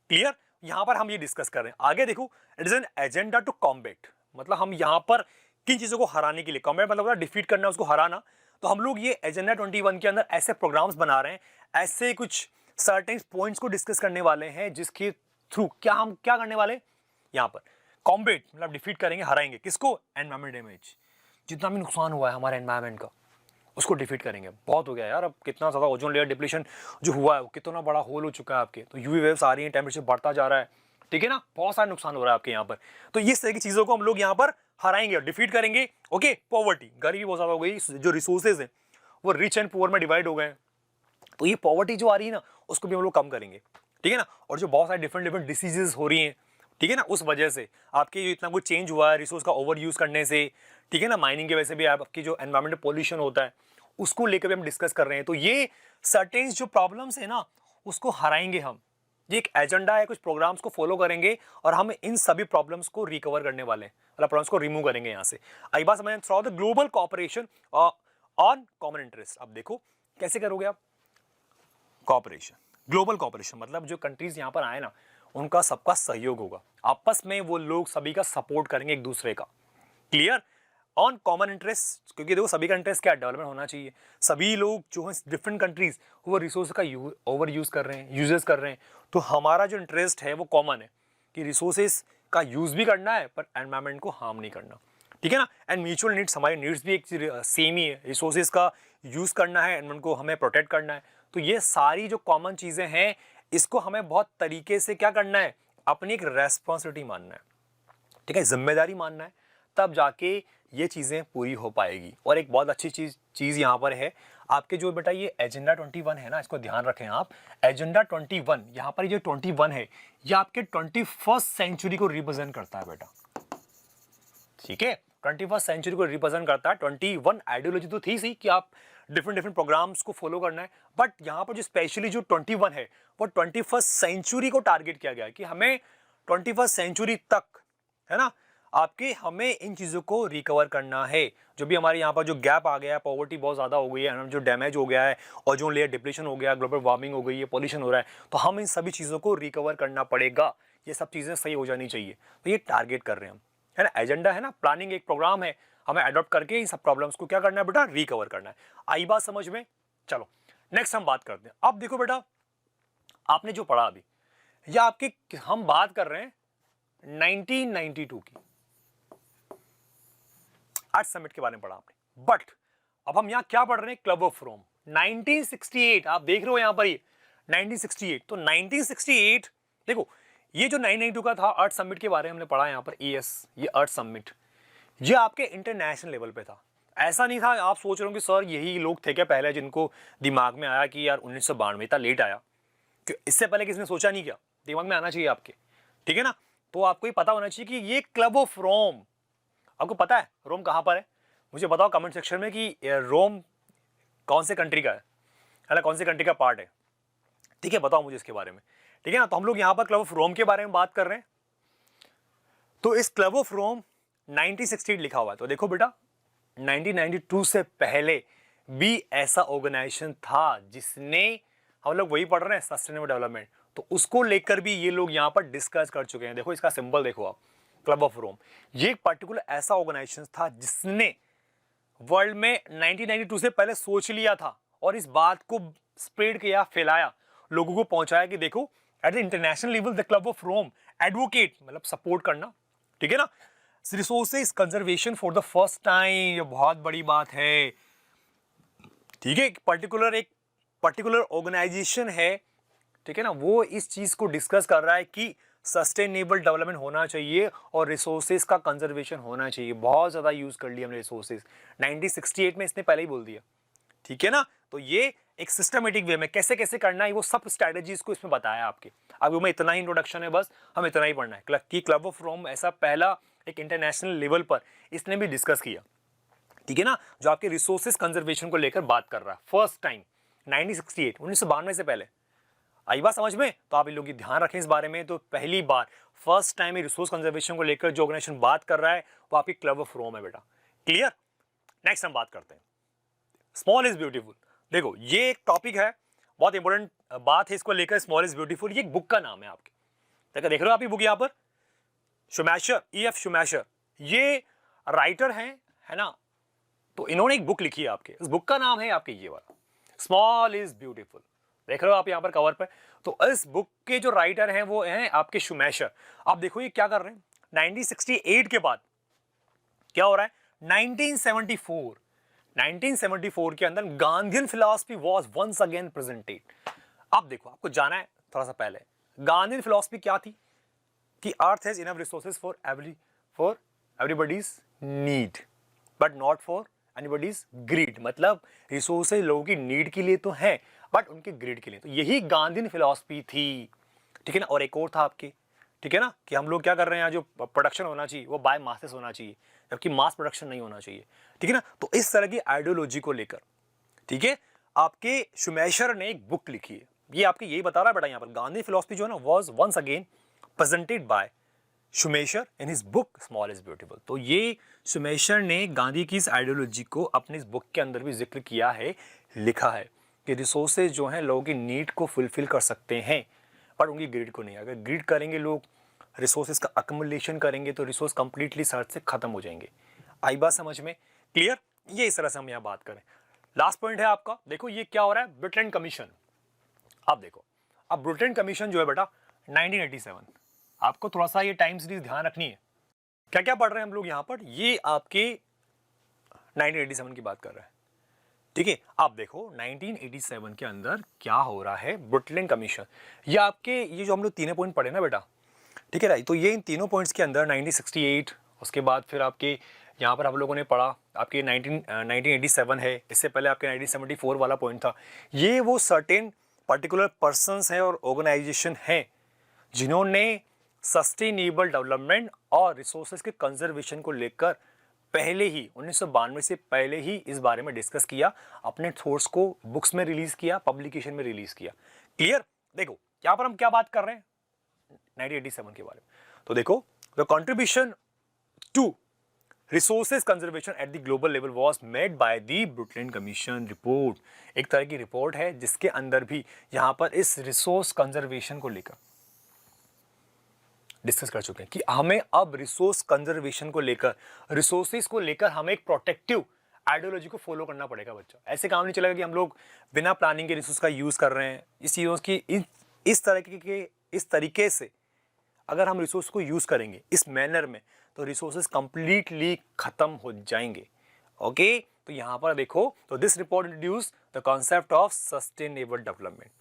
क्लियर, यहां पर हम ये डिस्कस कर रहे हैं। आगे देखो, it is an agenda to combat, मतलब हम यहां पर किन चीजों को हराने के लिए, कॉम्बैट मतलब डिफीट करना, उसको हराना। तो हम लोग ये एजेंडा 21 के अंदर ऐसे प्रोग्राम्स बना रहे हैं, ऐसे कुछ सर्टेन पॉइंट्स को डिस्कस करने वाले हैं जिसके थ्रू क्या हम क्या करने वाले यहां पर, कॉम्बैट मतलब डिफीट करेंगे, हराएंगे किसको, एनवायरमेंट डैमेज, जितना भी नुकसान हुआ है हमारे एनवायरमेंट का उसको डिफीट करेंगे। बहुत हो गया यार, अब कितना ज़्यादा ओजोन लेयर डिप्लीशन जो हुआ है, कितना बड़ा होल हो चुका है आपके, तो यूवी वेव्स आ रही हैं, टेम्परेचर बढ़ता जा रहा है, ठीक है ना, बहुत सारा नुकसान हो रहा है आपके यहाँ पर। तो इस तरह की चीज़ों को हम लोग यहाँ पर हराएंगे और डिफीट करेंगे। ओके, पॉवर्टी, गरीबी बहुत ज़्यादा हो गई, जो रिसोर्सेज हैं वो रिच एंड पुअर में डिवाइड हो गए, तो ये पॉवर्टी जो आ रही है ना उसको भी हम लोग कम करेंगे, ठीक है ना। और जो बहुत सारे डिफरेंट डिसीजेज हो रही हैं, ठीक है ना, उस वजह से आपके जो इतना कुछ चेंज हुआ है रिसोर्स का ओवर यूज करने से, ठीक है ना, माइनिंग की वजह से भी आपकी जो एनवायरमेंटल पोल्यूशन होता है उसको लेकर भी हम डिस्कस कर रहे हैं। तो ये सर्टेन जो प्रॉब्लम्स है ना उसको हराएंगे हम। ये एक एजेंडा है, कुछ प्रोग्राम्स को फॉलो करेंगे और हम इन सभी प्रॉब्लम्स को रिकवर करने वाले हैं, मतलब प्रॉब्लम्स को रिमूव करेंगे यहाँ से। आई बात समझ, through the global cooperation on common interest. अब देखो कैसे करोगे आप कोऑपरेशन, ग्लोबल कोऑपरेशन मतलब जो कंट्रीज यहाँ पर आए ना उनका सबका सहयोग होगा, आपस में वो लोग सभी का सपोर्ट करेंगे एक दूसरे का। क्लियर, ऑन कॉमन इंटरेस्ट, क्योंकि देखो सभी का इंटरेस्ट क्या, डेवलपमेंट होना चाहिए। सभी लोग जो है डिफरेंट कंट्रीज वो रिसोर्स का ओवर यूज कर रहे हैं, यूजेस कर रहे हैं, तो हमारा जो इंटरेस्ट है वो कॉमन है कि रिसोर्सेज का यूज भी करना है पर एनवायरमेंट को हार्म नहीं करना, ठीक है ना। एंड म्यूचुअल नीड्स, हमारे नीड्स भी एक सेम ही है, रिसोर्सेज का यूज करना है, एनवायरमेंट को हमें प्रोटेक्ट करना है। तो ये सारी जो कॉमन चीजें हैं इसको हमें बहुत तरीके से क्या करना है, अपनी एक रेस्पॉन्सिबिलिटी मानना है, ठीक है, जिम्मेदारी मानना है, तब जाके ये चीज़ें पूरी हो पाएगी। और एक बहुत अच्छी चीज़ यहाँ पर है आपके जो बेटा ये एजेंडा 21 है ना, इसको ध्यान रखें आप। एजेंडा 21 यहाँ पर जो 21 है ये आपके 21st सेंचुरी को रिप्रेजेंट करता है बेटा, ठीक है, 21st सेंचुरी को रिप्रेजेंट करता है। 21 आइडियोलॉजी तो थी सी कि आप डिफरेंट प्रोग्राम्स को फॉलो करना है, बट यहाँ पर जो स्पेशली जो 21 है वो 21st सेंचुरी को टारगेट किया गया है कि हमें 21st सेंचुरी तक, है ना, आपके हमें इन चीज़ों को रिकवर करना है। जो भी हमारे यहाँ पर जो गैप आ गया है, पॉवर्टी बहुत ज़्यादा हो गई है, जो डैमेज हो गया है, ओजोन लेयर डिप्लीशन हो गया, ग्लोबल वार्मिंग हो गई है, पॉल्यूशन हो रहा है, तो हम इन सभी चीज़ों को रिकवर करना पड़ेगा। ये सब चीज़ें सही हो जानी चाहिए, तो ये टारगेट कर रहे हैं हम, है ना। एजेंडा है ना, प्लानिंग एक प्रोग्राम है, हमें अडॉप्ट करके इन सब प्रॉब्लम्स को क्या करना है बेटा, रिकवर करना है। आई बात समझ में? चलो नेक्स्ट हम बात करते हैं। अब देखो बेटा, आपने जो पढ़ा अभी, या आपके हम बात कर रहे हैं 1992 की अर्थ समिट के बारे में पढ़ा आपने, बट अब हम यहाँ क्या पढ़ रहे हैं, क्लब ऑफ रोम 1968। आप देख रहे हो यहाँ पर ये 1968, तो 1968 देखो, ये जो 1992 का था अर्थ समिट के बारे में हमने पढ़ा यहाँ पर, ये अर्थ समिट ये आपके इंटरनेशनल लेवल पे था। ऐसा नहीं था आप सोच रहे हो कि सर यही लोग थे क्या पहले जिनको दिमाग में आया कि यार 1992 इतना लेट आया, कि इससे पहले किसी ने सोचा नहीं क्या, दिमाग में आना चाहिए आपके। ठीक है ना। तो आपको ये पता होना चाहिए कि ये क्लब ऑफ रोम, आपको पता है रोम कहाँ पर है? मुझे बताओ कमेंट सेक्शन में कि रोम कौन से कंट्री का है ना, कौन सी कंट्री का पार्ट है। ठीक है, बताओ मुझे इसके बारे में। ठीक है ना, तो हम लोग यहाँ पर क्लब ऑफ रोम के बारे में बात कर रहे हैं। तो इस क्लब ऑफ रोम 1968 लिखा हुआ है। तो देखो बेटा 1992 से पहले भी ऐसा ऑर्गेनाइजेशन था जिसने, हम लोग वही पढ़ रहे हैं सस्टेनेबल डेवलपमेंट, तो उसको लेकर भी ये लोग यहाँ पर डिस्कस कर चुके हैं। देखो इसका सिंबल देखो आप, क्लब ऑफ रोम। ये एक पर्टिकुलर ऐसा ऑर्गेनाइजेशन था जिसने वर्ल्ड में 1992 से पहले सोच लिया था और इस बात को स्प्रेड किया, फैलाया, लोगों को पहुंचाया कि देखो at the international level the club of Rome advocate, मतलब सपोर्ट करना, ठीक है ना, resources conservation for the first time. ये बहुत बड़ी बात है। ठीक है, एक पर्टिकुलर ऑर्गेनाइजेशन है, ठीक है ना, वो इस चीज को डिस्कस कर रहा है कि सस्टेनेबल डेवलपमेंट होना चाहिए और रिसोर्सेज का कंजर्वेशन होना चाहिए। बहुत ज्यादा यूज कर लिया हमने रिसोर्सेज, 1968 में इसने पहले ही बोल दिया। ठीक है ना, तो ये एक सिस्टमेटिक वे में कैसे कैसे करना है वो सब स्ट्रेटेजीज को इसमें बताया आपके। अभी में इतना ही इंट्रोडक्शन है, बस हम इतना ही पढ़ना है कि क्लब ऑफ रोम ऐसा पहला एक इंटरनेशनल लेवल पर इसने भी डिस्कस किया। ठीक है ना, जो आपके रिसोर्सेज कंजर्वेशन को लेकर बात कर रहा है फर्स्ट टाइम 1968, 1992 से पहले। आई बात समझ में? तो आप इन लोग की ध्यान रखें इस बारे में। तो पहली बार फर्स्ट टाइम रिसोर्स कंजर्वेशन को लेकर जो ऑर्गेनाइजेशन बात कर रहा है वो आपकी क्लब ऑफ रोम है बेटा। क्लियर? नेक्स्ट हम बात करते हैं स्मॉल इज ब्यूटीफुल। देखो ये एक टॉपिक है, बहुत इंपॉर्टेंट बात है इसको लेकर। स्मॉल इज ब्यूटीफुल ये एक बुक का नाम है आपके, देख रहे हो आप ये बुक यहाँ पर, शुमैशर, E.F. शुमैशर, ये राइटर हैं, है ना। तो इन्होंने एक बुक लिखी है आपके, इस बुक का नाम है आपके ये वाला, स्मॉल इज ब्यूटीफुल। देख रहे हो आप यहाँ पर कवर पर। तो इस बुक के जो राइटर हैं वो हैं आपके शुमैशर। आप देखो ये क्या कर रहे हैं, 1968 के बाद क्या हो रहा है, 1974 के अंदर Gandhian philosophy was once again presented. अब देखो आपको जाना है थोड़ा सा पहले, गांधीयन फिलॉसफी क्या थी कि earth has enough resources for everybody's need but not for anybody's greed. मतलब रिसोर्सेज लोगों की नीड के लिए तो है बट उनके ग्रीड के लिए। तो यही गांधीयन फिलॉसफी थी। ठीक है ना, और एक और था आपके, ठीक है ना, कि हम लोग क्या कर रहे हैं, जो प्रोडक्शन होना चाहिए वो बाय मासेस होना चाहिए, जबकि मास प्रोडक्शन नहीं होना चाहिए। ठीक है ना, तो इस तरह की आइडियोलॉजी को लेकर, ठीक है, आपके शुमैशर ने एक बुक लिखी है। ये आपके यही बता रहा है बेटा यहाँ पर, गांधी फिलॉसफी जो है ना was once again presented by Schumacher in his book small is beautiful. तो ये शुमैशर ने गांधी की इस आइडियोलॉजी को अपनी इस बुक के अंदर भी जिक्र किया है, लिखा है कि रिसोर्सेज जो हैं लोगों की नीड को फुलफिल कर सकते हैं पर उनकी ग्रीड को नहीं। अगर ग्रीड करेंगे लोग, रिसोर्सेज का अक्यूमुलेशन करेंगे तो रिसोर्स कंप्लीटली सर्च से खत्म हो जाएंगे। आई बात समझ में? क्लियर? ये इस तरह से हम यहाँ बात करें। लास्ट पॉइंट है आपका, देखो ये क्या हो रहा है, ब्रुटलैंड कमीशन। अब देखो, अब ब्रुटलैंड कमीशन जो है बेटा 1987, आपको थोड़ा सा ये टाइम सीरीज ध्यान रखनी है। क्या क्या पढ़ रहे हैं हम लोग यहाँ पर, ये आपके 1987 की बात कर रहे हैं। ठीक है, आप देखो 1987 के अंदर क्या हो रहा है, ब्रुटलैंड कमीशन। ये आपके ये जो हम लोग तीनों पॉइंट पढ़े ना बेटा, ठीक है राइट, तो ये इन तीनों पॉइंट्स के अंदर 1968, उसके बाद फिर आपके यहाँ पर हम लोगों ने पढ़ा आपके 1987 है, इससे पहले आपके 1974 वाला पॉइंट था। ये वो सर्टेन पर्टिकुलर पर्सन्स हैं और ऑर्गेनाइजेशन हैं जिन्होंने सस्टेनेबल डेवलपमेंट और रिसोर्सेज के कंजर्वेशन को लेकर पहले ही 1992 से पहले ही इस बारे में डिस्कस किया, अपने थॉट्स को बुक्स में रिलीज किया, पब्लिकेशन में रिलीज किया। क्लियर? देखो यहाँ पर हम क्या बात कर रहे हैं 1987 के बारे में। तो देखो the contribution to resources conservation at the global level was made by the Brundtland commission report. एक तरह की रिपोर्ट है जिसके अंदर भी यहाँ पर इस रिसोर्स कंजर्वेशन को लेकर डिस्कस कर चुके हैं कि हमें अब रिसोर्स कंजर्वेशन को लेकर, रिसोर्सेज को लेकर हमें एक प्रोटेक्टिव आइडियोलॉजी को फॉलो करना पड़ेगा बच्चा। ऐसे काम नहीं चलेगा कि हम लोग बिना प्लानिंग के रिसोर्स का यूज कर रहे हैं। इस चीज़ों की इस तरीके से अगर हम रिसोर्स को यूज करेंगे इस मैनर में तो रिसोर्सेज कंप्लीटली खत्म हो जाएंगे। ओके, तो यहाँ पर देखो, तो this report introduce the concept of sustainable development.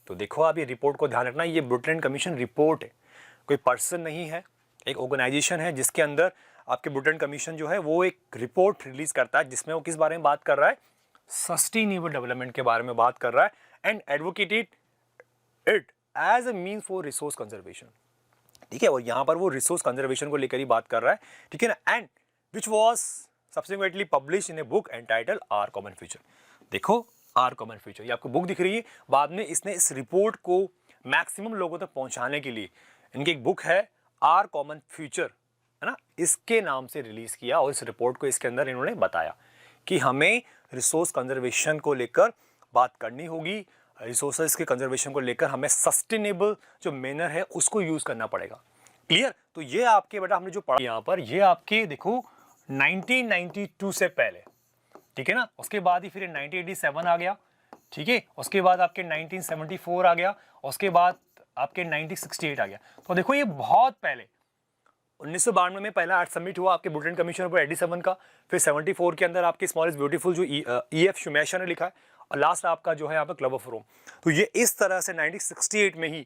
तो देखो आप ये रिपोर्ट को ध्यान रखना, ये ब्रुटलैंड कमीशन रिपोर्ट है, कोई पर्सन नहीं है, एक ऑर्गेनाइजेशन है जिसके अंदर आपके ब्रुटलैंड कमीशन जो है वो एक रिपोर्ट रिलीज करता है जिसमें वो किस बारे में बात कर रहा है, सस्टेनेबल डेवलपमेंट के बारे में बात कर रहा है and advocated it as a mean for resource conservation. ठीक है, और यहाँ पर वो रिसोर्स कंजर्वेशन को लेकर ही बात कर रहा है, ठीक है ना। And which was subsequently publish in a book entitle our common future. देखो आवर कॉमन फ्यूचर, ये आपको बुक दिख रही है, बाद में इसने इस रिपोर्ट को मैक्सिमम लोगों तक पहुंचाने के लिए इनकी एक बुक है आवर कॉमन फ्यूचर, है ना, इसके नाम से रिलीज किया। और इस रिपोर्ट को इसके अंदर इन्होंने बताया कि हमें रिसोर्स कंजर्वेशन को लेकर बात करनी होगी, रिसोर्सेज के कंजर्वेशन को लेकर हमें सस्टेनेबल जो मैनर है उसको यूज करना पड़ेगा। क्लियर? तो ये आपके बेटा हमने जो पढ़ा यहाँ पर, ये आपके देखो 1992 से पहले, ठीक है ना, उसके बाद ही फिर 1987 आ गया, ठीक है, उसके बाद आपके 1974 आ गया, उसके बाद आपके 1968 आ गया। तो देखो ये बहुत पहले 1992 में पहला आर्ट समिट हुआ आपके ब्रुटेन कमीशन पर 87 का, फिर 74 के अंदर आपकी स्मॉल इज ब्यूटीफुल जो EF शुमेशा ने लिखा है, और लास्ट आपका जो है यहाँ पर क्लब ऑफ रोम। तो ये इस तरह से 1968 में ही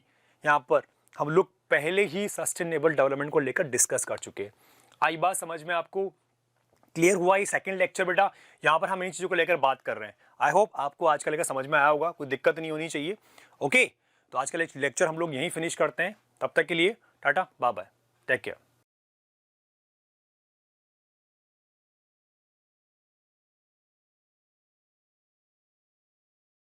यहाँ पर हम लोग पहले ही सस्टेनेबल डेवलपमेंट को लेकर डिस्कस कर चुके हैं। आई बात समझ में आपको? क्लियर हुआ? ये सेकंड लेक्चर बेटा, यहाँ पर हम इन चीज़ों को लेकर बात कर रहे हैं। आई होप आपको आज का लेकर समझ में आया होगा, कोई दिक्कत नहीं होनी चाहिए। ओके, तो आज का लेक्चर हम लोग यहीं फिनिश करते हैं। तब तक के लिए tata bye bye, take care.